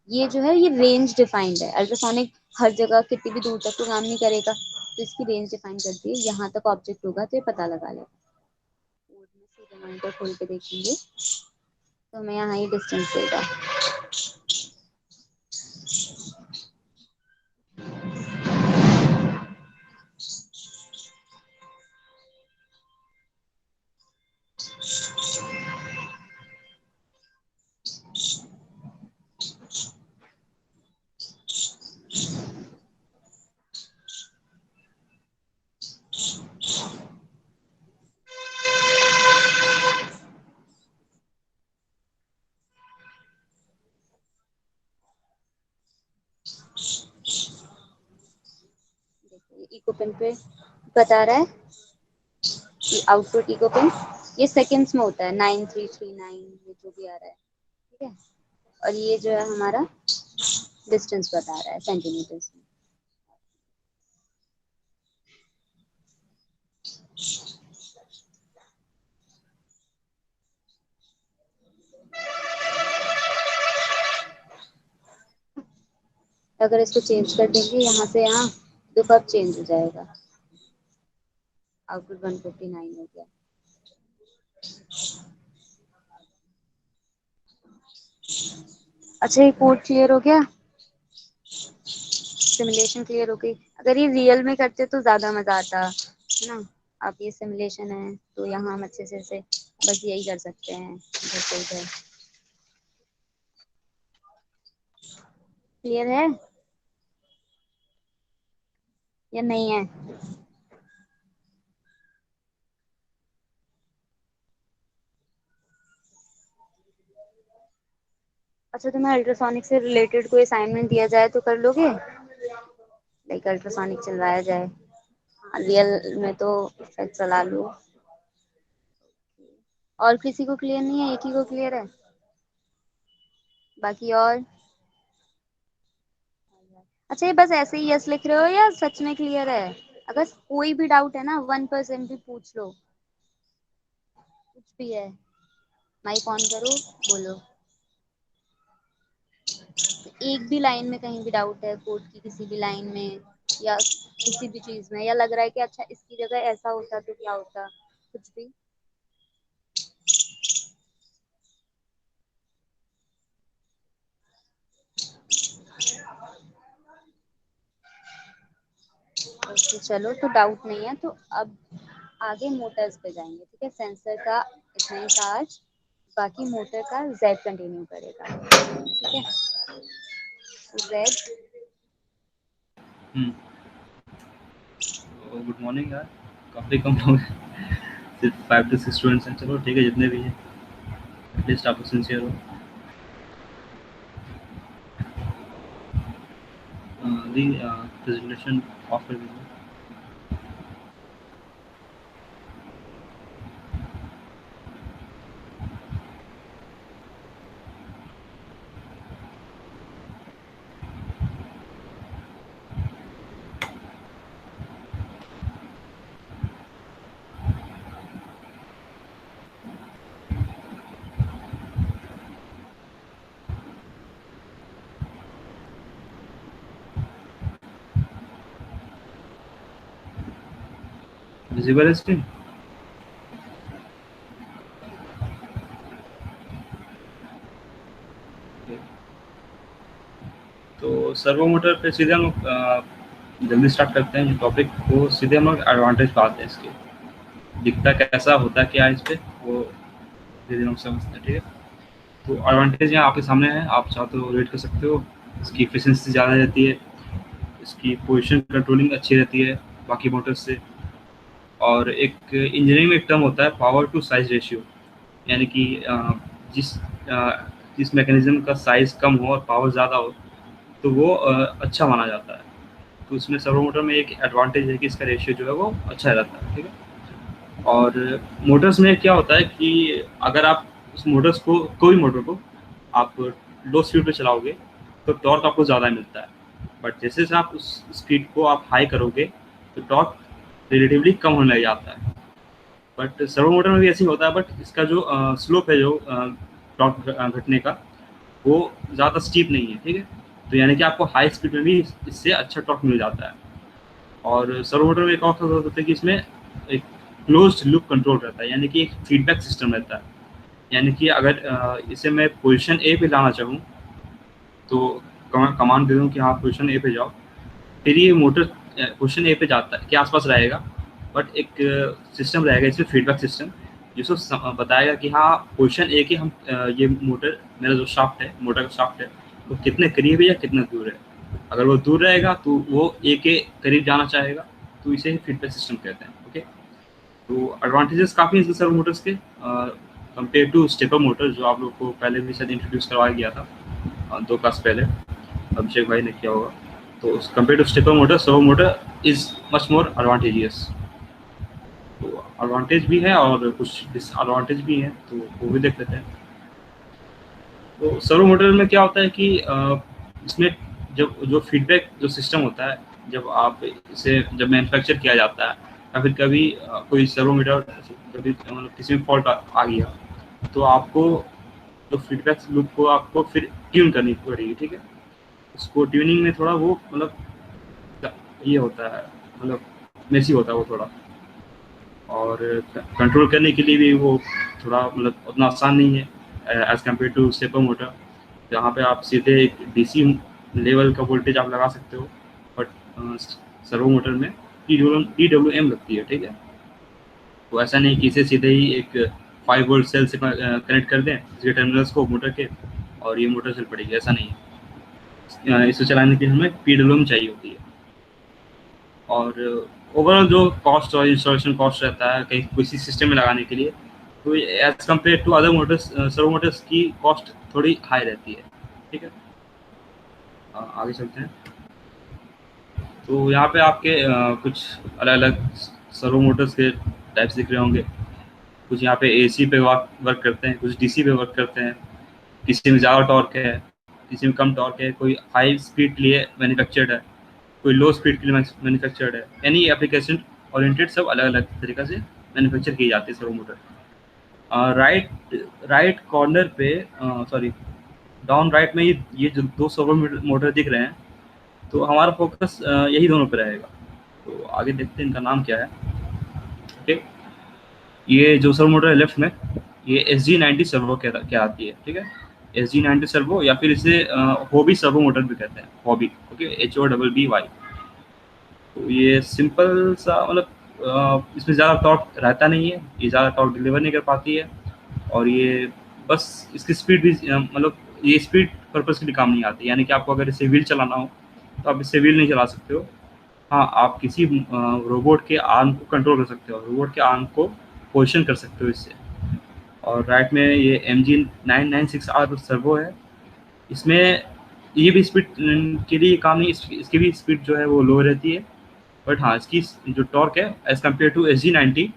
ये जो है ये रेंज डिफाइंड है, अल्ट्रासोनिक हर जगह कितनी भी दूर तक तो काम नहीं करेगा, तो इसकी रेंज डिफाइन करती है, यहाँ तक ऑब्जेक्ट होगा तो ये पता लगा लेगा। कोड में सीधे मॉनिटर खोल के देखेंगे तो हमें यहाँ ये डिस्टेंस देगा। इको पिन पे बता रहा है कि आउटपुट इको पिन ये सेकंड्स में होता है 9339 ये जो भी आ रहा है, ठीक है। और ये जो है हमारा डिस्टेंस बता रहा है सेंटीमीटर्स में। अगर इसको चेंज कर देंगे यहाँ से यहाँ तो कब चेंज हो जाएगा, आउटपुट 159 हो गया। अच्छा ये कोड क्लियर हो गया, सिमुलेशन क्लियर हो गई। अगर ये रियल में करते तो ज्यादा मजा आता है ना। आप ये सिमुलेशन है तो यहाँ हम अच्छे से बस यही कर सकते हैं इधर से इधर। क्लियर है या नहीं है? अच्छा तुम्हें अल्ट्रासोनिक से रिलेटेड कोई असाइनमेंट दिया जाए तो कर लोगे, लाइक अल्ट्रासोनिक चलवाया जाए, रियल में तो इफेक्ट चला लो। और किसी को क्लियर नहीं है, एक ही को क्लियर है बाकी और? अच्छा ये बस ऐसे ही यस लिख रहे हो या सच में क्लियर है? अगर कोई भी डाउट है ना 1% भी पूछ लो, कुछ भी है, माइक ऑन करो बोलो। एक भी लाइन में कहीं भी डाउट है कोड की किसी भी लाइन में या किसी भी चीज में, या लग रहा है कि अच्छा इसकी जगह ऐसा होता तो क्या होता, कुछ भी? ओके चलो तो डाउट नहीं है तो अब आगे मोटर्स पे जाएंगे, ठीक है। सेंसर का इतना ही था आज, बाकी मोटर का जेड कंटिन्यू करेगा, ठीक है। जेड गुड मॉर्निंग यार, काफ़ी कम लोग हैं, सिर्फ 5 to 6 स्टूडेंट्स हैं। चलो ठीक है, जितने भी हैं एटलीस्ट आप सिंसियर हो। दी प्रेजेंटेशन ऑफ कर दीजिए। विजिबल है स्क्रीन? तो सर्वो मोटर पे सीधे हम लोग जल्दी स्टार्ट करते हैं टॉपिक को। सीधे हम लोग एडवांटेज पे आते हैं इसके, दिखता कैसा होता क्या है इस पे, वो धीरे हम समझते हैं, ठीक है। तो एडवांटेज यहाँ आपके सामने है, आप चाहो तो रीड कर सकते हो। इसकी एफिशिएंसी ज़्यादा रहती है, इसकी पोजीशन कंट्रोलिंग अच्छी रहती है बाकी मोटर्स से। और एक इंजीनियरिंग में एक टर्म होता है पावर टू साइज रेशियो, यानी कि जिस मैकेनिज्म का साइज़ कम हो और पावर ज़्यादा हो तो वो अच्छा माना जाता है। तो उसमें सर्वो मोटर में एक एडवांटेज है कि इसका रेशियो जो है वो अच्छा रहता है, ठीक है। और मोटर्स में क्या होता है कि अगर आप उस मोटर्स को, कोई मोटर को आप लो स्पीड पे चलाओगे तो टॉर्क आपको ज़्यादा मिलता है, बट जैसे जैसे आप उस स्पीड को आप हाई करोगे तो टॉर्क रिलेटिवली कम होने लग जाता है। बट सर्वो मोटर में भी ऐसे ही होता है, बट इसका जो स्लोप है, जो टॉर्क घटने का, वो ज़्यादा स्टीप नहीं है, ठीक है। तो यानी कि आपको हाई स्पीड में भी इससे अच्छा टॉर्क मिल जाता है। और सर्वो मोटर में एक और खासियत होता है कि इसमें एक क्लोज्ड लूप कंट्रोल रहता है, यानी कि एक फीडबैक सिस्टम रहता है। यानी कि अगर इसे मैं पोजीशन ए पे लाना चाहूँ तो कमांड दे दूँ कि हाँ पोजीशन ए पे जाओ, फिर ये मोटर पोजीशन ए पे जाता है के आसपास रहेगा, बट एक सिस्टम रहेगा इसमें, फीडबैक सिस्टम, जिसको बताएगा कि हाँ पोजीशन ए के हम ये मोटर, मेरा जो शाफ्ट है, मोटर का शाफ्ट है, वो कितने करीब है या कितना दूर है। अगर वो दूर रहेगा तो वो ए के करीब जाना चाहेगा, तो इसे फीडबैक सिस्टम कहते हैं, ओके। तो एडवांटेजेस काफ़ी हैं सर्वो मोटर्स के कंपेयर टू स्टेपर मोटर, जो आप लोग को पहले भी शायद इंट्रोड्यूस करवाया गया था 2 क्लास पहले, अभिषेक भाई ने किया होगा। तो compare to stepper motor, servo motor is much more advantageous. तो एडवांटेज भी है और कुछ डिसएडवांटेज भी हैं, तो वो भी देख लेते हैं। तो सर्वो मोटर में क्या होता है कि इसमें जब जो फीडबैक जो सिस्टम होता है, जब मैन्युफैक्चर किया जाता है या फिर कभी कोई सर्वो मीटर कभी मतलब किसी में फॉल्ट आ गया, तो आपको जो फीडबैक लूप को आपको फिर ट्यून करनी पड़ेगी, ठीक है। उसको ट्यूनिंग में थोड़ा वो मतलब ये होता है, मतलब मेसी होता है वो थोड़ा, और कंट्रोल करने के लिए भी वो थोड़ा मतलब उतना आसान नहीं है as compare to stepper motor, जहाँ पे आप सीधे एक डीसी लेवल का वोल्टेज आप लगा सकते हो, बट सर्वो मोटर में PWM लगती है, ठीक है। तो ऐसा नहीं कि इसे सीधे ही एक 5 वोल्ट सेल से कनेक्ट कर दें इसके टर्मिनल्स को मोटर के और ये मोटर चल पड़ेगी, ऐसा नहीं है। इसे चलाने के लिए हमें PWM चाहिए होती है। और ओवरऑल जो कॉस्ट और इंस्टॉलेशन कॉस्ट रहता है कहीं किसी सिस्टम में लगाने के लिए, तो as compare to other motors servo motors की कॉस्ट थोड़ी हाई रहती है, ठीक है। आगे चलते हैं। तो यहाँ पे आपके कुछ अलग अलग सर्वो मोटर्स के टाइप्स दिख रहे होंगे। कुछ यहाँ पे AC पे वर्क करते हैं, कुछ DC पे वर्क करते हैं, किसी में ज़्यादा टॉर्क है, किसी में कम टॉर्क है, कोई हाई स्पीड के लिए मैन्युफैक्चर्ड है, कोई लो स्पीड के लिए मैन्युफैक्चर्ड है। यानी एप्लीकेशन ओरिएंटेड सब अलग अलग तरीक़े से मैन्युफैक्चर की जाती है सर्वो मोटर। राइट कॉर्नर पे सॉरी डाउन राइट में ये जो 2 सर्वो मोटर दिख रहे हैं, तो हमारा फोकस यही दोनों पे रहेगा। तो आगे देखते हैं इनका नाम क्या है, ठीक। ये जो सर्वो मोटर है लेफ्ट में, ये SG90 सर्वो क्या आती है, ठीक है। SG90 सर्वो या फिर इसे हॉबी सर्वो मोटर भी कहते हैं, हॉबी, ओके, HOBBY। तो ये सिंपल सा मतलब इसमें ज़्यादा टॉर्क रहता नहीं है, ये ज़्यादा टॉर्क डिलीवर नहीं कर पाती है, और ये बस इसकी स्पीड भी मतलब ये स्पीड पर्पज़ के लिए काम नहीं आती। यानी कि आपको अगर इसे व्हील चलाना हो तो आप इससे व्हील नहीं चला सकते हो। हाँ, आप किसी रोबोट के आर्म को कंट्रोल कर सकते हो, रोबोट के आर्म को पोजिशन कर सकते हो इससे। और राइट में ये MG996R सर्वो है। इसमें ये भी स्पीड के लिए काम नहीं, इसकी भी स्पीड जो है वो लो रहती है, बट हाँ इसकी जो टॉर्क है एज कम्पेयर टू SG90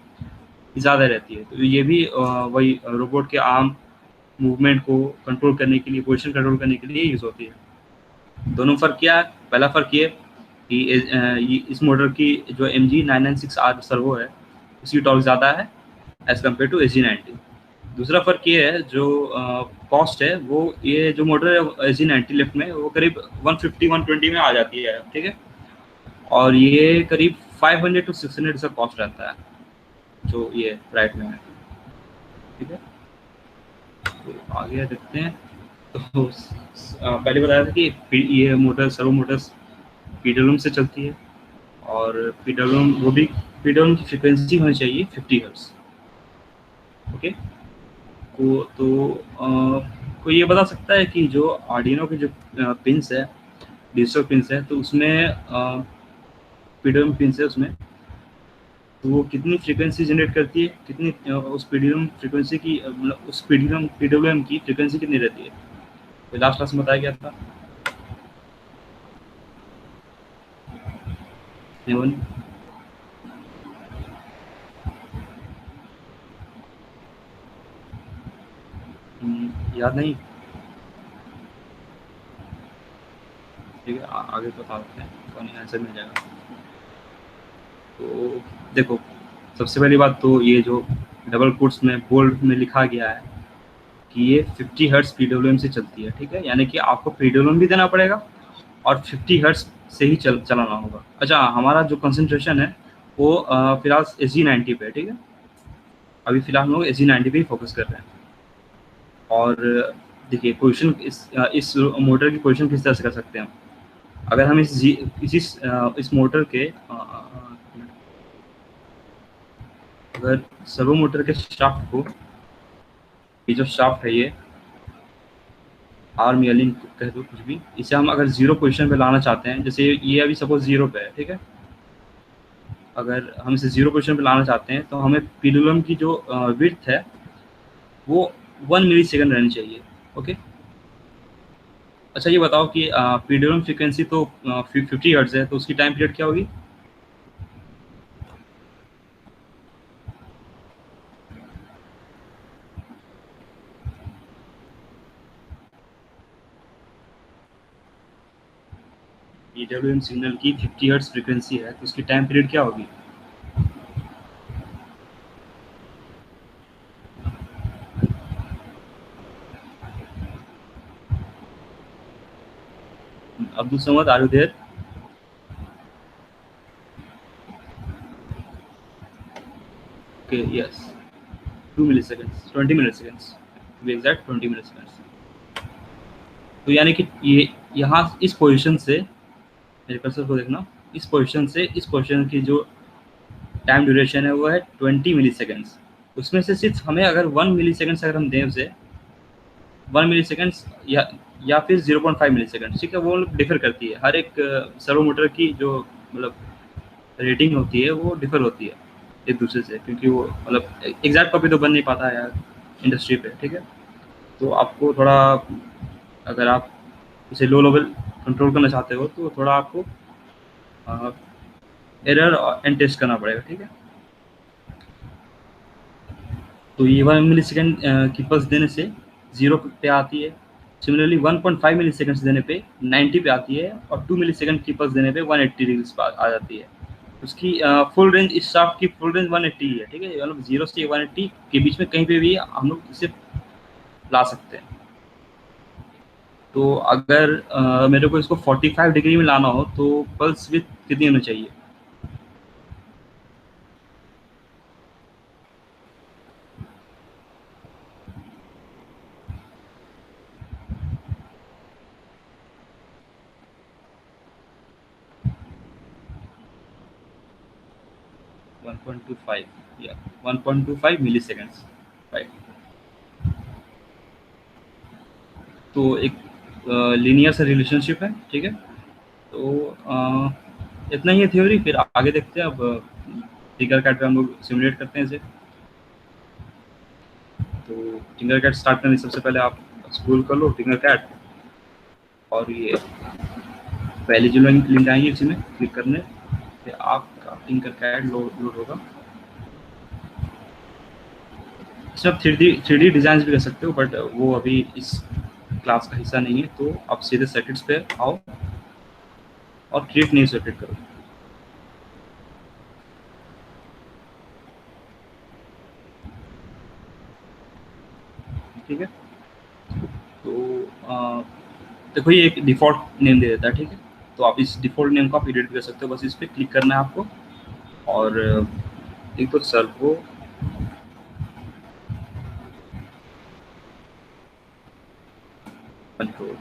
ज़्यादा रहती है। तो ये भी वही रोबोट के आर्म मूवमेंट को कंट्रोल करने के लिए, पोजीशन कंट्रोल करने के लिए यूज़ होती है। दोनों फ़र्क क्या है? पहला फ़र्क ये कि इस मोटर की जो MG996R सर्वो है उसकी टॉर्क ज़्यादा है एज कम्पेयर टू SG90। दूसरा फ़र्क ये है जो कॉस्ट है, वो ये जो मोटर है SG90 लेफ्ट में वो करीब 150-120 में आ जाती है, ठीक है। और ये करीब 500 to 600 का कॉस्ट रहता है जो ये राइट में है, ठीक है। तो आगे देखते हैं। तो पहले बताया था कि ये मोटर सर्वो मोटर्स PWM से चलती है, और PWM की फ्रिक्वेंसी होनी चाहिए 50 हर्ट्ज, ओके। तो कोई ये बता सकता है कि जो आर्डिनो के जो पिंस है, डिजिटल पिंस है, तो उसमें PWM पिंस है उसमें, तो वो कितनी फ्रीक्वेंसी जनरेट करती है, कितनी उस PWM फ्रीक्वेंसी की मतलब उस PWM की फ्रीक्वेंसी कितनी रहती है? तो लास्ट क्लास में बताया गया था। याद नहीं? ठीक है, आगे बता देते हैं, कौन आंसर मिल जाएगा। तो देखो, सबसे पहली बात तो ये जो डबल कोट्स में बोल्ड में लिखा गया है कि ये 50 हर्ट्ज PWM से चलती है, ठीक है। यानी कि आपको PWM भी देना पड़ेगा और 50 हर्ट्ज से ही चलाना होगा। अच्छा, हमारा जो कंसंट्रेशन है वो फिलहाल SG90 पे है, ठीक है। अभी फिलहाल हम लोग SG90 पे ही फोकस कर रहे हैं। और देखिए क्वेश्चन इस मोटर की क्वेश्चन किस तरह से कर सकते हैं। अगर हम इस मोटर के अगर सर्वो मोटर के शाफ्ट को, ये जो शाफ्ट है ये आर्म या लिंक कह दो कुछ भी, इसे हम अगर 0 पोजीशन पे लाना चाहते हैं, जैसे ये अभी सपोज 0 पे है, ठीक है। अगर हम इसे 0 पोजीशन पे लाना चाहते हैं तो हमें PWM की जो विड्थ है वो 1 मिलीसेकंड रहनी चाहिए, ओके। अच्छा, ये बताओ कि PWM फ्रीक्वेंसी तो 50 हर्ट्ज है, तो उसकी टाइम पीरियड क्या होगी? EWM सिग्नल की 50 हर्ट्ज फ्रीक्वेंसी है तो उसकी टाइम पीरियड क्या होगी? Abdul Samad, are you there? Okay, yes. 2 milliseconds, 20 milliseconds. To be exact, 20 milliseconds. तो यानी कि ये यहाँ इस पोजीशन से, मेरे कर्सर को देखना, इस पोजीशन की जो टाइम ड्यूरेशन है वो है 20 मिलीसेकंड्स। उसमें से सिर्फ हमें अगर 1 मिलीसेकंड्स अगर हम दें उसे, 1 मिलीसेकंड्स या फिर 0.5 मिलीसेकंड, ठीक है, वो डिफर करती है। हर एक सर्वो मोटर की जो मतलब रेटिंग होती है वो डिफर होती है एक दूसरे से, क्योंकि वो मतलब एग्जैक्ट कॉपी तो बन नहीं पाता है यार इंडस्ट्री पे, ठीक है। तो आपको थोड़ा, अगर आप इसे लो लेवल कंट्रोल करना चाहते हो तो थोड़ा आपको एरर एंड टेस्ट करना पड़ेगा, ठीक है। तो ये 1 मिलीसेकंड की पल्स देने से 0 पे आती है। सिमिलरली 1.5 मिलीसेकंड्स देने पे 90 पे आती है, और 2 मिलीसेकंड की पल्स देने पे 180 डिग्रीज पे आ जाती है। उसकी फुल रेंज, इस शाफ्ट की फुल रेंज 180 है, ठीक है। मतलब 0 से 180 के बीच में कहीं पे भी हम लोग इसे ला सकते हैं। तो अगर मेरे को इसको 45 डिग्री में लाना हो तो पल्स विड्थ कितनी होनी चाहिए? वन 1.25 या 1.25 मिलीसेकंड्स, राइट। तो एक लीनियर सा रिलेशनशिप है, ठीक है। तो इतना ही है थ्योरी, फिर आगे देखते हैं। अब टिंकरकैड पे हम लोग सिमुलेट करते हैं इसे। तो टिंकरकैड स्टार्ट करने से सबसे पहले आप स्क्रॉल कर लो टिंकरकैड, और ये पहले जो लिंक आएंगे इसी में क्लिक करने फिर आपका टिंकरकैड लोड होगा। इसमें आप 3D डिजाइन भी कर सकते हो, बट वो अभी इस क्लास का हिस्सा नहीं है। तो आप सीधे सर्किट्स पे आओ और क्रिएट न्यू सर्किट करो। ठीक है, तो देखो ये एक डिफ़ॉल्ट नेम दे देता है, ठीक है। तो आप इस डिफ़ॉल्ट नेम को आप एडिट कर सकते हो, बस इस पर क्लिक करना है आपको। और एक तो सर्वो कंट्रोल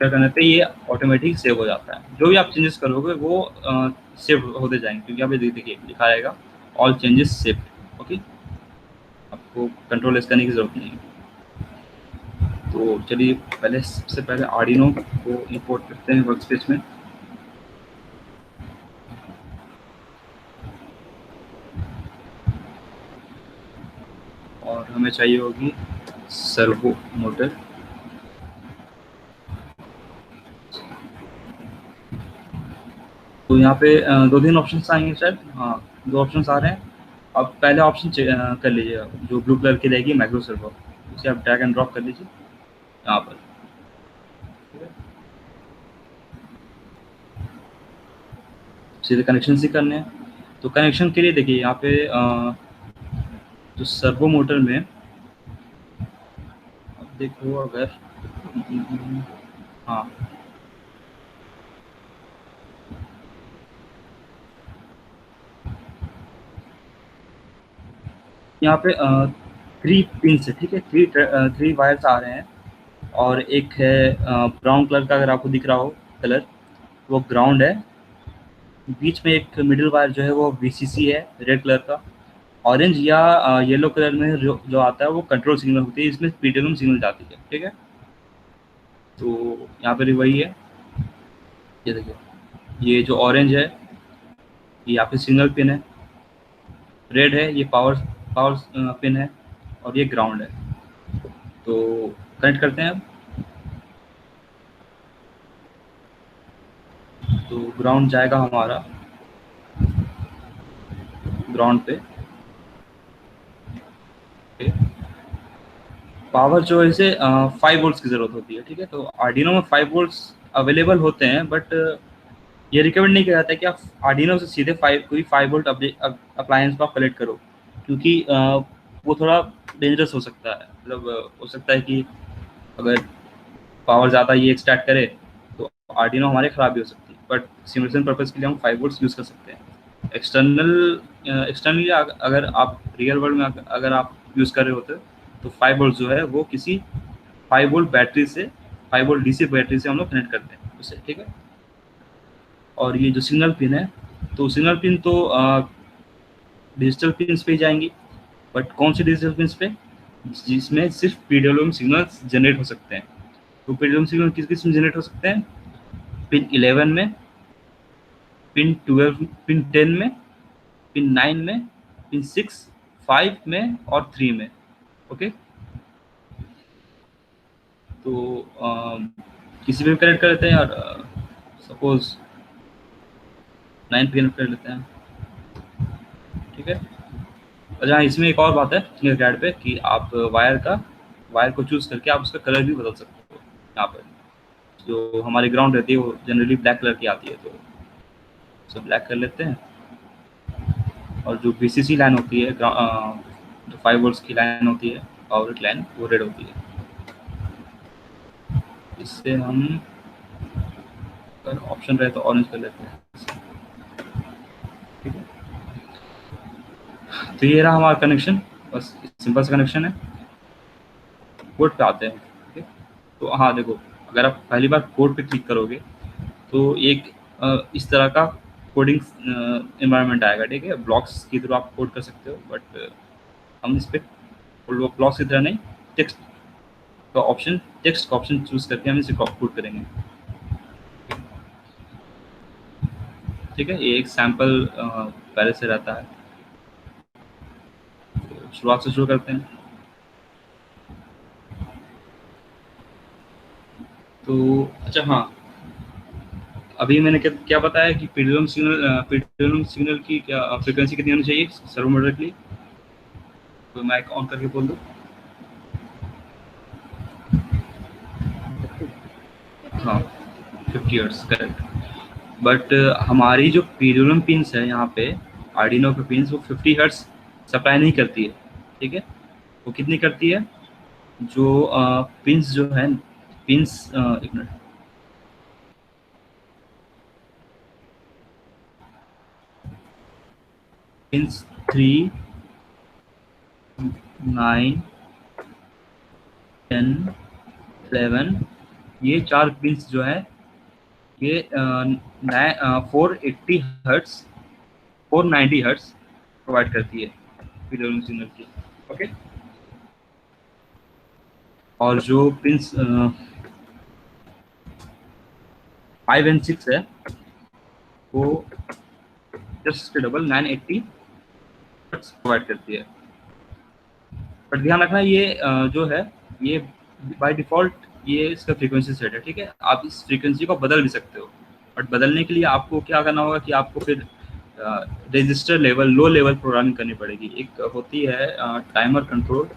क्या करने पे ये ऑटोमेटिक सेव हो जाता है। जो भी आप चेंजेस करोगे वो सेव होते जाएंगे, क्योंकि आप ये देखिए लिखा रहेगा ऑल चेंजेस सेव्ड। ओके, आपको कंट्रोल एस करने की जरूरत नहीं है। तो चलिए सबसे पहले आर्डिनो को इंपोर्ट करते हैं वर्कस्पेस में। और हमें चाहिए होगी सर्वो मोटर। तो यहाँ पे 2-3 ऑप्शंस आएंगे शायद, हाँ 2 ऑप्शंस आ रहे हैं। अब पहले ऑप्शन कर लीजिएगा, जो ब्लू कलर की रहेगी माइक्रो सर्वो, उसे आप ड्रैग एंड ड्रॉप कर लीजिए यहाँ पर। सीधे कनेक्शन ही करने हैं। तो कनेक्शन के लिए देखिए यहाँ पे जो सर्वो मोटर में अब देखो, अगर हाँ यहाँ पे 3 पिन है, ठीक है। 3 वायर्स आ रहे हैं, और एक है ब्राउन कलर का, अगर आपको दिख रहा हो कलर, वो ग्राउंड है। बीच में एक मिडिल वायर जो है वो VCC है रेड कलर का। ऑरेंज या येलो कलर में जो आता है वो कंट्रोल सिग्नल होती है, इसमें PWM सिग्नल जाती है, ठीक है। तो यहाँ पर वही है, ये देखिए, ये जो ऑरेंज है ये यहाँ पे सिग्नल पिन है, रेड है ये पावर पिन है, और ये ग्राउंड है। तो कनेक्ट करते हैं। तो ग्राउंड जाएगा हमारा ग्राउंड पे। पावर जो है इसे 5 वोल्ट्स की ज़रूरत होती है, ठीक है। तो आर्डिनो में 5 वोल्ट्स अवेलेबल होते हैं, बट ये रिकमेंड नहीं किया जाता है कि आप आर्डिनो से सीधे कोई 5 वोल्ट अप्लायंस को आप कलेक्ट करो, क्योंकि वो थोड़ा डेंजरस हो सकता है। मतलब हो सकता है कि अगर पावर ज़्यादा ये एक्सट्रैक्ट करे तो आर्डिनो हमारे ख़राब भी हो सकती है, बट सिमुलेशन पर्पज़ के लिए हम 5 वोल्ट्स यूज़ कर सकते हैं। एक्सटर्नली अगर आप रियल वर्ल्ड में अगर आप यूज़ कर रहे होते तो 5 वोल्ट जो है वो किसी 5 वोल्ट बैटरी से 5 वोल्ट डीसी बैटरी से हम लोग कनेक्ट करते हैं उसे, ठीक है। और ये जो सिग्नल पिन है, तो सिग्नल पिन तो डिजिटल पिन्स पे ही जाएंगी, बट कौन सी डिजिटल पिन्स पे? जिसमें सिर्फ पीडब्ल्यूएम सिग्नल्स जनरेट हो सकते हैं। तो पीडब्ल्यूएम सिग्नल किस किस में जनरेट हो सकते हैं? पिन 11 में, पिन 12, पिन 10 में, पिन 9 में, पिन 6, 5 में और 3 में। ओके, तो किसी पे भी कनेक्ट कर लेते हैं यार, सपोज 9 पे कनेक्ट कर लेते हैं, ठीक है। अच्छा, इसमें एक और बात है गैड पे कि आप वायर को चूज़ करके आप उसका कलर भी बदल सकते हो। यहाँ पर जो हमारी ग्राउंड रहती है वो जनरली ब्लैक कलर की आती है, तो सब ब्लैक कर लेते हैं। और जो बीसीसी लाइन होती है, जो 5 वोल्ट्स की लाइन होती है, पावर लाइन, वो रेड होती है। इससे हम अगर ऑप्शन रहे तो ऑरेंज कर लेते हैं, ठीक है। तो ये रहा हमारा कनेक्शन, बस सिंपल सा कनेक्शन है। कोड पे आते हैं, ठीक है। तो हाँ देखो, अगर आप पहली बार कोड पे क्लिक करोगे तो एक इस तरह का कोडिंग एनवायरनमेंट आएगा, ठीक है। ब्लॉक्स की थ्रू आप कोड कर सकते हो, बट हम इस पे ब्लॉक्स की तरह नहीं, टेक्स्ट का ऑप्शन चूज करके हम इसे कोड करेंगे, ठीक है। ये एक सैम्पल पहले से रहता है, तो शुरुआत से शुरू करते हैं। तो अच्छा हाँ, अभी मैंने क्या बताया कि पीडब्ल्यूएम सिग्नल की क्या फ्रीक्वेंसी कितनी होनी चाहिए सर्वो मोटर के लिए? तो माइक ऑन करके बोल दो। हाँ, 50 हर्ट्ज, करेक्ट। बट हमारी जो पीडब्ल्यूएम पिन्स है यहाँ पे, आर्डिनो के पिन्स, वो 50 हर्ट्ज सप्लाई नहीं करती है, ठीक है। वो कितनी करती है? जो पिन्स जो है, पिन्स, एक मिनट, पिन्स 3, 9, 10, 11, ये 4 पिन्स जो है ये 480 हर्ट्ज, 490 हर्ट्ज प्रोवाइड करती है पीडब्ल्यूएम सिग्नल की, ओके। और जो पिन्स 5 एंड 6 है, वो जस्ट डबल 980 हर्ट्ज प्रोवाइड करती है। बट ध्यान रखना, ये जो है ये बाय डिफ़ॉल्ट ये इसका फ्रीक्वेंसी सेट है, ठीक है। आप इस फ्रीक्वेंसी को बदल भी सकते हो, बट बदलने के लिए आपको क्या करना होगा कि आपको फिर register level, low level programming करनी पड़ेगी। एक होती है टाइमर कंट्रोल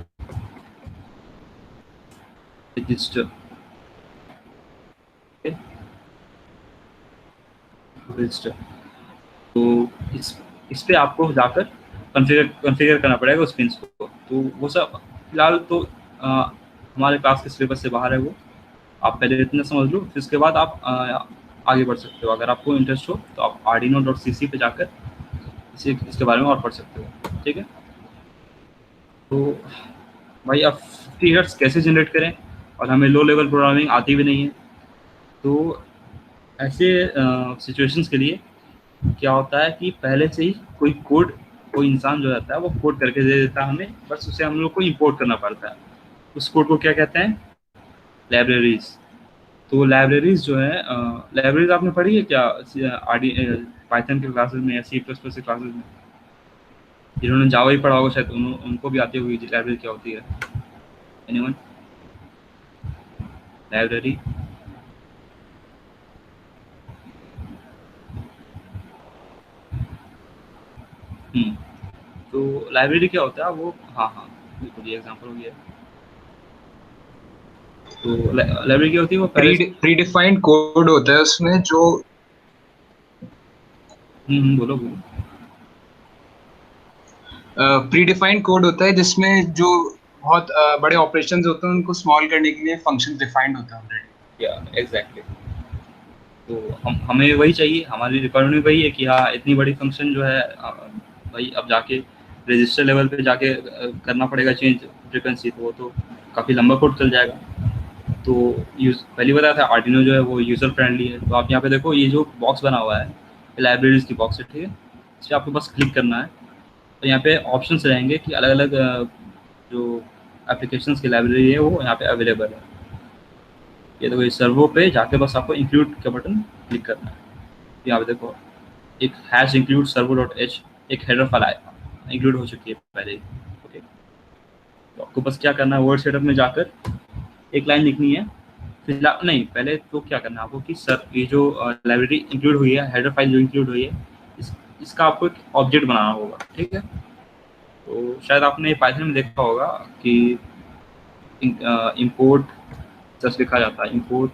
रजिस्टर, तो इस पे आपको जाकर कॉन्फ़िगर करना पड़ेगा उस पिन्स को। तो वो सब फिलहाल तो हमारे क्लास के सिलेबस से बाहर है, वो आप पहले इतना समझ लो, फिर उसके बाद आप आगे बढ़ सकते हो। अगर आपको इंटरेस्ट हो तो आप arduino.cc पे जाकर इसके बारे में और पढ़ सकते हो, ठीक है। तो भाई अब 50 हर्ट्ज कैसे जनरेट करें, और हमें लो लेवल प्रोग्रामिंग आती भी नहीं है, तो ऐसे सिचुएशंस के लिए क्या होता है कि पहले से ही कोई इंसान जो रहता है वो कोड करके दे देता है हमें, बस उसे हम लोग को इंपोर्ट करना पड़ता है। उस कोड को क्या कहते हैं? लाइब्रेरीज। तो लाइब्रेरीज जो है, लाइब्रेरीज आपने पढ़ी है क्या पाइथन के क्लासेस में या C++ के क्लासेस में? जिन्होंने जावा ही पढ़ा होगा शायद उनको भी आती होगी लाइब्रेरी क्या होती है। एनीवन? लाइब्रेरी तो लाइब्रेरी क्या होता है वो, हाँ हाँ बिल्कुल, ये एग्जांपल हो गया। तो लाइब्रेरी क्या होती है वो पहले प्री डिफाइंड कोड होता है उसमें जो बोलो बोलो। प्री डिफाइंड कोड होता है जिसमें जो बहुत बड़े ऑपरेशंस होते हैं उनको स्मॉल करने के लिए फंक्शन डिफाइंड होता है ऑलरेडी। या एग्जैक्टली। तो हमें वही चाहिए, हमारी रिक्वायरमेंट वही है कि हाँ इतनी बड़ी फंक्शन जो है भाई अब जाके रजिस्टर लेवल पे जाके करना पड़ेगा चेंज फ्रीक्वेंसी, तो वो तो काफ़ी लंबा कोड चल जाएगा। तो यूज पहले बताया था आर्डिनो जो है वो यूज़र फ्रेंडली है। तो आप यहाँ पे देखो ये जो बॉक्स बना हुआ है ये लाइब्रेरीज की बॉक्स है, ठीक है। इस पर आपको बस क्लिक करना है, तो यहाँ पे ऑप्शंस रहेंगे कि अलग अलग जो एप्लीकेशंस की लाइब्रेरी है वो यहाँ पे अवेलेबल है। ये देखो इस सर्वो पे जाके बस आपको इंक्लूड का बटन क्लिक करना है। यहाँ पे देखो एक hash include servo dot H एक हेडर फाइल इंक्लूड हो चुकी है पहले ही। ओके, तो आपको बस क्या करना है, वर्ड सेटअप में जाकर एक लाइन लिखनी है। फिलहाल नहीं, पहले तो क्या करना है आपको कि सर ये जो लाइब्रेरी इंक्लूड हुई है, हेडर फाइल जो इंक्लूड हुई है, इसका आपको एक ऑब्जेक्ट बनाना होगा, ठीक है। तो शायद आपने पाइथन में देखा होगा कि इंपोर्ट जस्ट लिखा जाता है, इंपोर्ट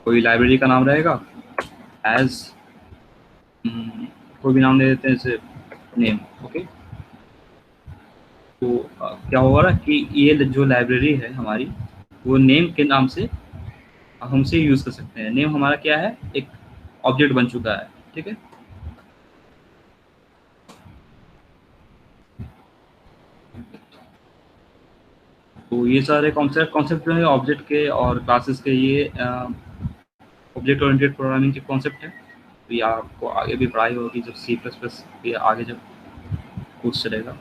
कोई लाइब्रेरी का नाम रहेगा एज कोई भी नाम दे देते हैं जैसे नेम। ओके, तो क्या होगा ना कि ये जो लाइब्रेरी है हमारी वो नेम के नाम से हमसे यूज़ कर सकते हैं। नेम हमारा क्या है, एक ऑब्जेक्ट बन चुका है, ठीक है। तो ये सारे कॉन्सेप्ट जो है ऑब्जेक्ट के और क्लासेस के, ये ऑब्जेक्ट ओरिएंटेड प्रोग्रामिंग के कॉन्सेप्ट है। तो ये आपको आगे भी पढ़ाई होगी जब C++ ये आगे जब कोर्स चलेगा।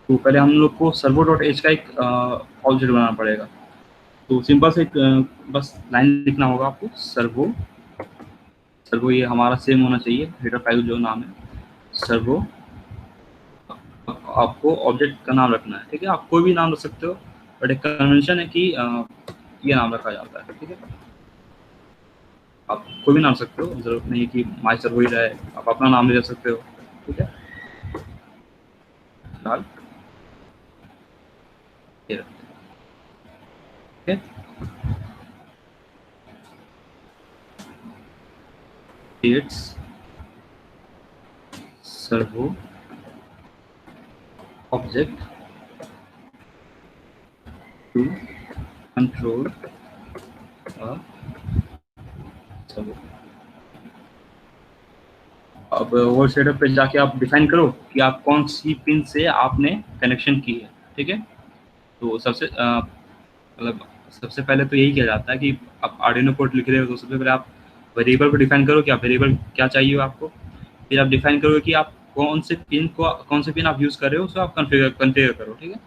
तो पहले हम लोग को सर्वो डॉट एच का एक ऑब्जेक्ट बनाना पड़ेगा। तो सिंपल से एक बस लाइन लिखना होगा आपको, सर्वो सर्वो ये हमारा सेम होना चाहिए, हेडर फाइल जो नाम है सर्वो। आपको ऑब्जेक्ट का नाम रखना है, ठीक है। आप कोई भी नाम रख सकते हो, बट एक कन्वेंशन है कि ये नाम रखा जाता है, ठीक है। आप कोई भी नाम रख सकते हो, जरूरत नहीं है कि माई सर्वो ही रहे, आप अपना नाम भी रख सकते हो, ठीक है। फिलहाल ये रखते हैं, ठीक है। It's servo object to control servo. अब वर्ड सेटअप पे जाके आप डिफाइन करो कि आप कौन सी पिन से आपने कनेक्शन की है, ठीक है। तो मतलब सबसे पहले तो यही किया जाता है कि आप आर्डिनो कोड लिख रहे हो तो सबसे पहले आप वेरिएबल को डिफाइन करो कि आप वेरिएबल क्या चाहिए आपको। फिर आप डिफाइन करो कि आप कौन से पिन आप यूज़ कर रहे हो, उसको आप कन्फिगर करो, ठीक है।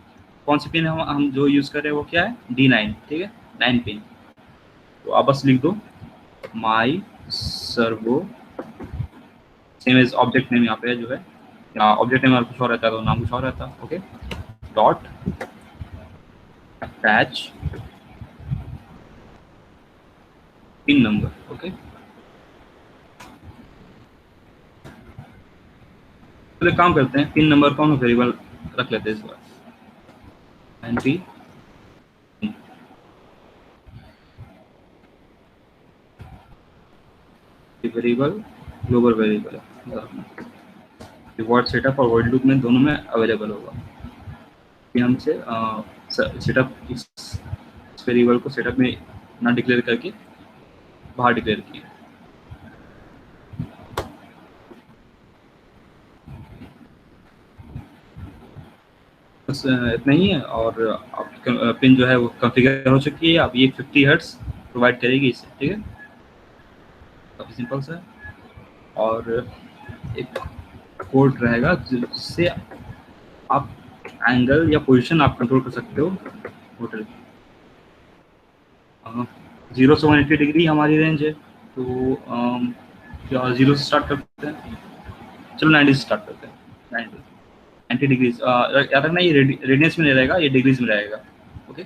कौन सी पिन हम जो यूज़ कर रहे हैं वो क्या है, D9, ठीक है, 9 पिन। तो आप बस लिख दो my servo, same as object name यहाँ पे जो है, ऑब्जेक्ट नेम अगर कुछ और रहता है तो नाम कुछ और रहता है। Okay, dot attach pin number. Okay, तो एक काम करते हैं, पिन नंबर का हम वेरिएबल रख लेते हैं इस बार, एंटी वेरिएबल ग्लोबल वेरिएबल है, वर्ड सेटअप और वर्ड लूप में दोनों में अवेलेबल होगा। फिर हमसे सेटअप इस वेरिएबल को सेटअप में ना डिक्लेयर करके बाहर डिक्लेयर किया। बस इतना ही है, और आपकी पिन जो है वो कॉन्फ़िगर हो चुकी है। अब ये 50 हर्ट्ज प्रोवाइड करेगी इससे, ठीक है, काफ़ी सिंपल सा है। और एक कोड रहेगा जिससे आप एंगल या पोजीशन आप कंट्रोल कर सकते हो होटल की। 0 से 180 डिग्री हमारी रेंज है, तो क्या 0 से स्टार्ट करते हैं, चलो 90 से स्टार्ट करते हैं। 90 डिग्रीज, याद रखना ये रेडियंस में नहीं रहेगा, ये डिग्रीज में रहेगा। ओके,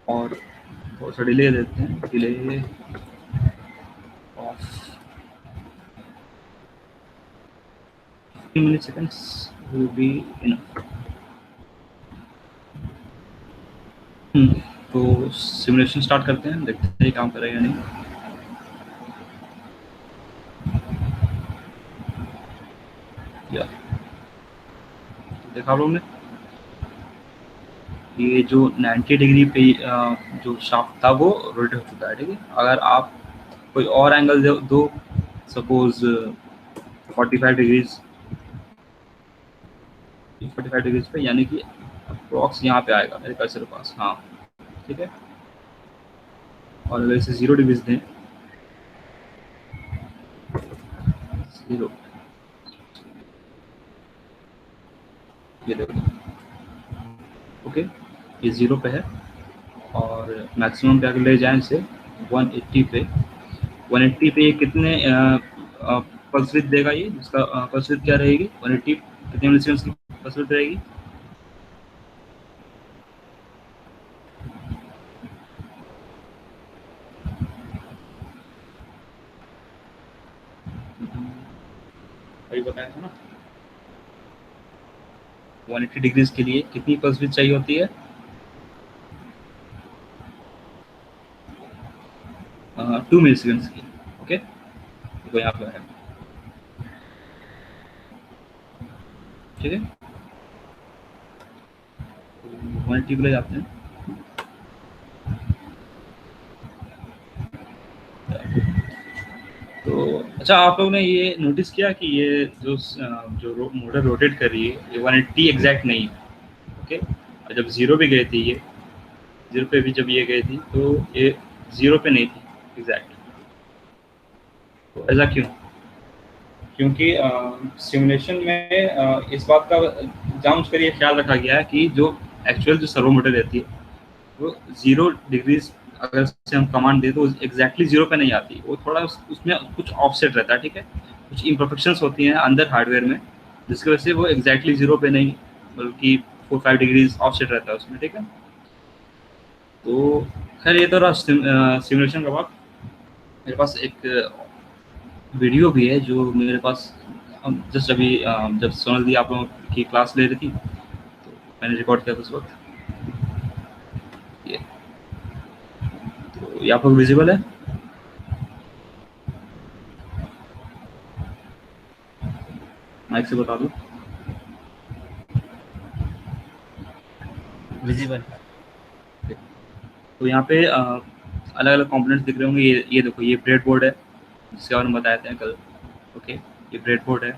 और थोड़ा सा डिले देते हैं, delay of 15 milliseconds will be enough. तो सिमुलेशन स्टार्ट करते हैं, देखते हैं ये काम करेगा या नहीं। या देखा आप लोगों ने, ये जो 90 डिग्री पे जो शाफ्ट था वो रोटेट हो चुका है, ठीक है। अगर आप कोई और एंगल दो, सपोज 45 डिग्रीज पे, यानी कि अप्रॉक्स यहाँ पे आएगा मेरे कर्सर के पास, हाँ ठीक है। और अगर इसे 0 डिग्रीज दें, 0, ये देखो, ओके, ये 0 पे है। और मैक्सिमम पे अगर ले जाएं इसे 180 पे, 180 पे ये कितने पल्स विड्थ देगा, ये इसका पल्स विड्थ क्या रहेगी, 180 कितने मिलीसेकंड्स की पल्स विड्थ रहेगी। अभी बताया था ना, 180 डिग्रीज के लिए कितनी पल्स विड्थ चाहिए होती है, 2 मिलीसेकंड्स की, ओके। तो यहाँ पे है, ठीक है। 180 पे ले जाते हैं, तो अच्छा आप लोगों ने ये नोटिस किया कि ये जो मोटर रोटेट कर रही है ये 180 एग्जैक्ट नहीं है, ओके। और जब 0 पे गई थी, ये 0 पे भी जब ये गई थी तो ये 0 पे नहीं थी एग्जैक्ट। तो ऐसा क्यों? क्योंकि सिमुलेशन में इस बात का जानबूझकर ये ख्याल रखा गया है कि जो एक्चुअल जो सर्वो मोटर रहती है वो 0 डिग्रीज अगर से हम कमांड दे तो एग्जैक्टली 0 पे नहीं आती, वो थोड़ा उसमें कुछ ऑफसेट रहता है, ठीक है। कुछ इम्परफेक्शंस होती हैं अंदर हार्डवेयर में, जिसकी वजह से वो एग्जैक्टली 0 पे नहीं, बल्कि 4-5 डिग्रीज ऑफसेट रहता है उसमें, ठीक है। तो खैर ये तो रहा सिमुलेशन का बात। मेरे पास एक वीडियो भी है जो मेरे पास जस्ट अभी जब सोनल दी आप लोगों की क्लास ले रही थी तो मैंने रिकॉर्ड किया था उस वक्त। तो ये आप लोग विजिबल है, माइक से बता दो। विजिबल। तो यहाँ पे अलग अलग कंपोनेंट्स दिख रहे होंगे, ये देखो, ये ब्रेड बोर्ड है जिसके बारे में बताए थे कल, ओके। ये ब्रेड बोर्ड है,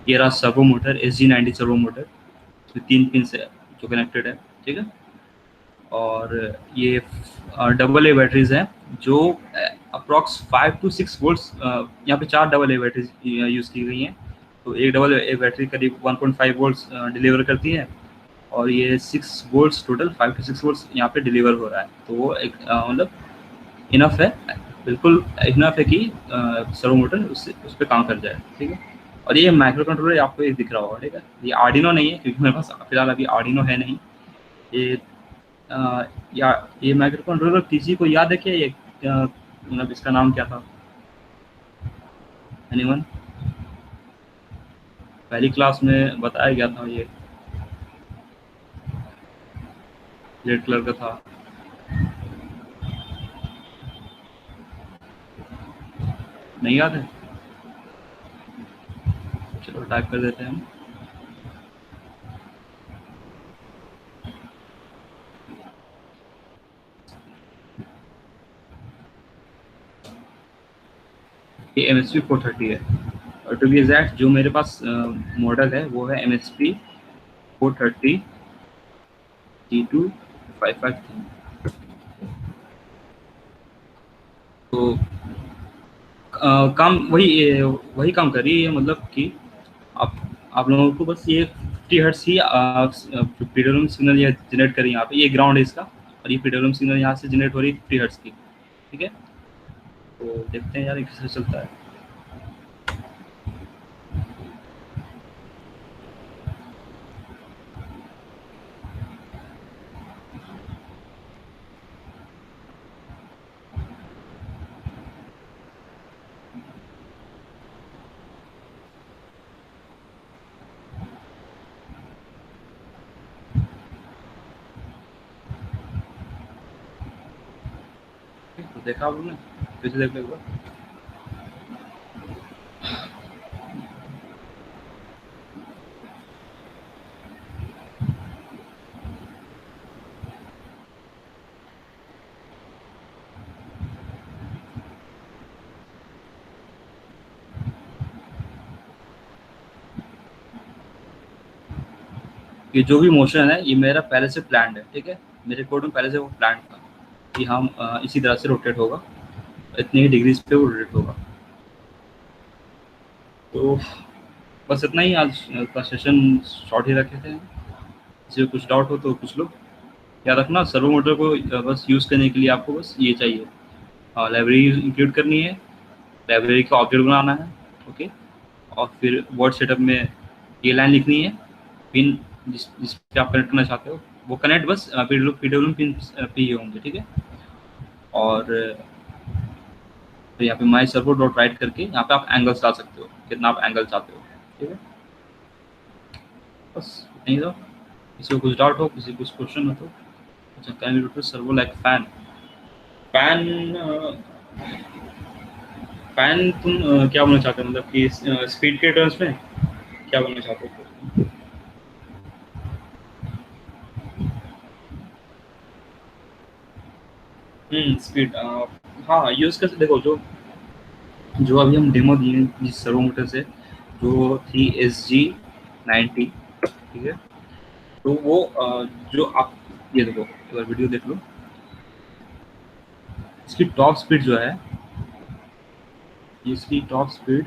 ये रहा servo motor, SG90 servo motor, इसमें 3 पिन से जो कनेक्टेड है, ठीक है। और ये डबल ए बैटरीज हैं जो अप्रॉक्स 5 to 6 वोल्ट्स, यहाँ पे 4 डबल ए बैटरीज यूज़ की गई हैं। तो एक डबल ए बैटरी करीब 1.5 वोल्ट्स डिलीवर करती है, और ये 6 वोल्ट्स टोटल, 5 to 6 वोल्ट्स यहाँ पे डिलीवर हो रहा है। तो वो एक मतलब इनफ है, बिल्कुल इनफ है कि सर्वो मोटर उस पर काम कर जाए, ठीक है। और ये माइक्रो कंट्रोलर आपको ये दिख रहा होगा, ठीक है। ये आर्डिनो नहीं है क्योंकि मेरे पास फिलहाल अभी आर्डिनो है नहीं। ये या ये माइक्रो कंट्रोलर किसी को याद है क्या, ये मतलब इसका नाम क्या था, एनीवन? पहली क्लास में बताया गया था, ये रेड कलर का था, नहीं याद है? चलो टाइप कर देते हैं हम। ये MSP 430 है, और टू बी एग्जैक्ट जो मेरे पास मॉडल है वो है MSP 430 G2553। तो काम वही काम कर रही है, मतलब कि आप लोगों को बस ये 50 हर्ट्ज ही पीडब्ल्यूएम सिग्नल ये जनरेट करी यहाँ पे, ये ग्राउंड है इसका, और ये पीडब्ल्यूएम सिग्नल यहाँ से जनरेट हो रही है 50 हर्ट्ज की, ठीक है। तो देखते हैं यार ये किस तरह चलता है। देखा आप लोगों ने? फिर से देख लो एक बार। ये जो भी मोशन है ये मेरा पहले से प्लान्ड है, ठीक है, मेरे कोड में पहले से वो प्लान था कि हम इसी तरह से रोटेट होगा, इतनी ही डिग्रीज पे वो रोटेट होगा। तो बस इतना ही आज का सेशन शॉर्ट ही रखे थे। किसी को कुछ डाउट हो तो पूछ लो। याद रखना सर्वो मोटर को बस यूज़ करने के लिए आपको बस ये चाहिए, लाइब्रेरी इंक्लूड करनी है, लाइब्रेरी का ऑब्जेक्ट बनाना है, ओके, और फिर वर्ड सेटअप में ये लाइन लिखनी है, पिन जिस पे आप कनेक्ट करना चाहते हो वो कनेक्ट बस पीडब्ल्यू पिन पे ही होंगे, ठीक है। और तो यहाँ पे माई सर्वो डॉट राइट करके यहाँ पे आप एंगल्स डाल सकते हो, कितना आप एंगल चाहते हो, ठीक है। बस नहीं तो किसी को कुछ डाउट हो, किसी को कुछ क्वेश्चन हो तो अच्छा, can you rotate servo like fan? Fan fan तुम क्या बोलना चाहते हो, मतलब कि स्पीड के टर्म्स में क्या बोलना चाहते हो? स्पीड, हाँ यूज़ कर, देखो जो अभी हम डेमो दिए जिस सर्वो मोटर से, जो थी SG90, ठीक है, तो वो जो आप ये देखो एक बार वीडियो देख लो, इसकी टॉप स्पीड जो है, इसकी टॉप स्पीड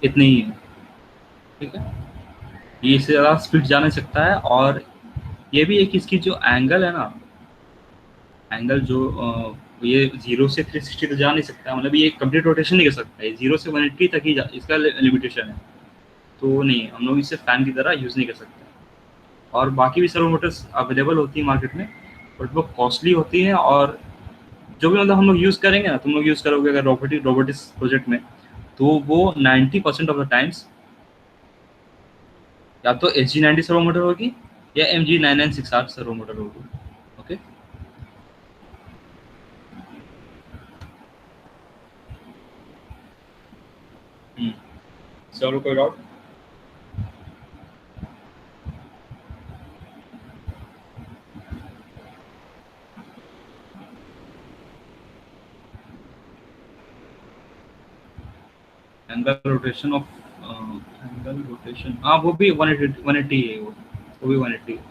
इतनी ही है, ठीक है, ये इससे ज़्यादा स्पीड जा नहीं सकता है। और ये भी एक इसकी जो एंगल है ना, एंगल जो ये 0 से 360 तक जा नहीं सकता, मतलब ये कंप्लीट रोटेशन नहीं कर सकता है, 0 से 180 तक ही इसका लिमिटेशन है। तो नहीं, हम लोग इसे फैन की तरह यूज़ नहीं कर सकते। और बाकी भी सर्वो मोटर्स अवेलेबल होती है मार्केट में, बट वो कॉस्टली होती हैं, और जो भी मतलब हम लोग यूज़ करेंगे ना, तुम लोग यूज़ करोगे अगर रोबोटिक्स प्रोजेक्ट में, तो वो 90% ऑफ द टाइम्स या तो SG90 सर्वो मोटर होगी या MG996R सर्वो मोटर होगी, ओके। चलो कोई डाउट? एंगल रोटेशन, हाँ वो भी 180 है, वो भी 180 है।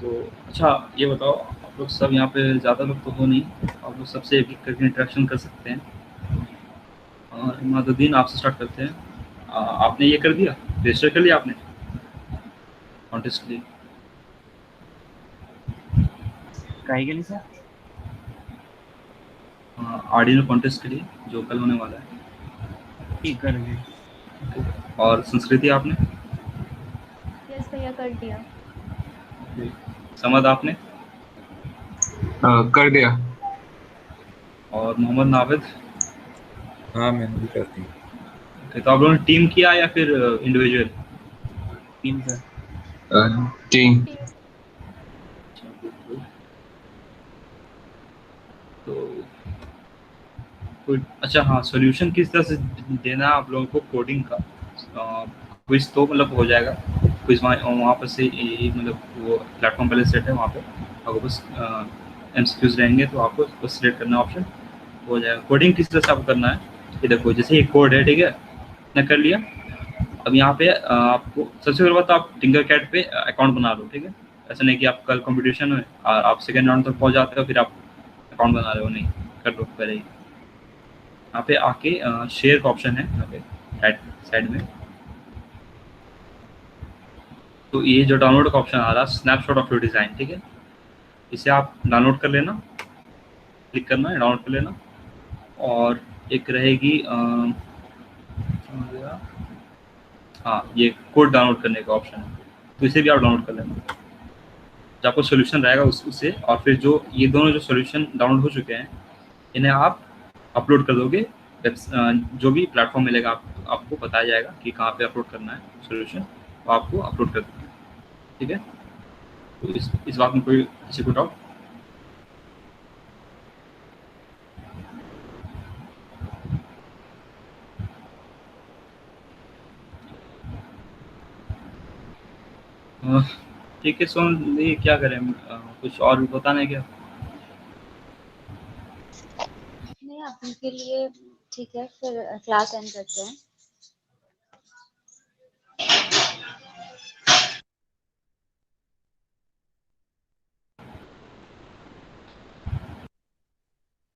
तो अच्छा ये बताओ, आप लोग सब यहाँ पे ज़्यादा लोग तो हो नहीं, आप लोग सबसे एक एक करके इंटरेक्शन कर सकते हैं। और इमादुद्दीन आपसे स्टार्ट करते हैं। आपने ये कर दिया, रजिस्टर कर लिया आपने कॉन्टेस्ट के लिए? काहे के लिए सर? आर्डिनो कॉन्टेस्ट के लिए जो कल होने वाला है। ठीक कर दिया। और संस्कृति आपने? यस भैया कर दिया। समद आपने? कर दिया। और मोहम्मद नाविद? हाँ मैंने भी कर दी। तो आप लोगों ने टीम किया या फिर इंडिविजुअल? Team sir. टीम। तो अच्छा हाँ, सॉल्यूशन किस तरह से देना है आप लोगों को कोडिंग का? क्विज तो मतलब हो जाएगा, क्विज वहाँ पर से मतलब वो प्लेटफॉर्म पहले सेट है, वहाँ पे आपको बस MCQs रहेंगे, तो आपको बस सिलेक्ट करना ऑप्शन हो जाएगा। कोडिंग किस तरह से आपको करना है, ये देखो जैसे ये कोड है, ठीक है, इतना कर लिया। अब यहाँ पे आपको सबसे पहले बात, आप टिंकरकैड पे अकाउंट बना लो, ठीक है। ऐसा नहीं कि आप कल कंपटीशन में आप सेकेंड राउंड तक पहुँच जाते हो फिर आप अकाउंट बना रहे हो, नहीं, कर लो पहले ही। यहाँ पे आके शेयर का ऑप्शन है यहाँ पे राइट साइड में, तो ये जो डाउनलोड का ऑप्शन आ रहा है, स्नैपशॉट ऑफ योर डिज़ाइन, ठीक है, इसे आप डाउनलोड कर लेना, क्लिक करना है, डाउनलोड कर लेना। और एक रहेगी हाँ, ये कोड डाउनलोड करने का ऑप्शन है, तो इसे भी आप डाउनलोड कर लेना। जब आपको सोल्यूशन रहेगा उससे, और फिर जो ये दोनों जो सोल्यूशन डाउनलोड हो चुके हैं, इन्हें आप अपलोड कर दोगे, जो भी प्लेटफॉर्म मिलेगा आपको बताया जाएगा कि कहाँ पे अपलोड करना है सोल्यूशन, तो आपको अपलोड कर देना है, ठीक है। तो इस बात में कोई किसी को डाउट? ठीक है सोन, ये क्या करें, कुछ और भी बताना है क्या? नहीं, अभी के लिए ठीक है, फिर क्लास एंड करते हैं।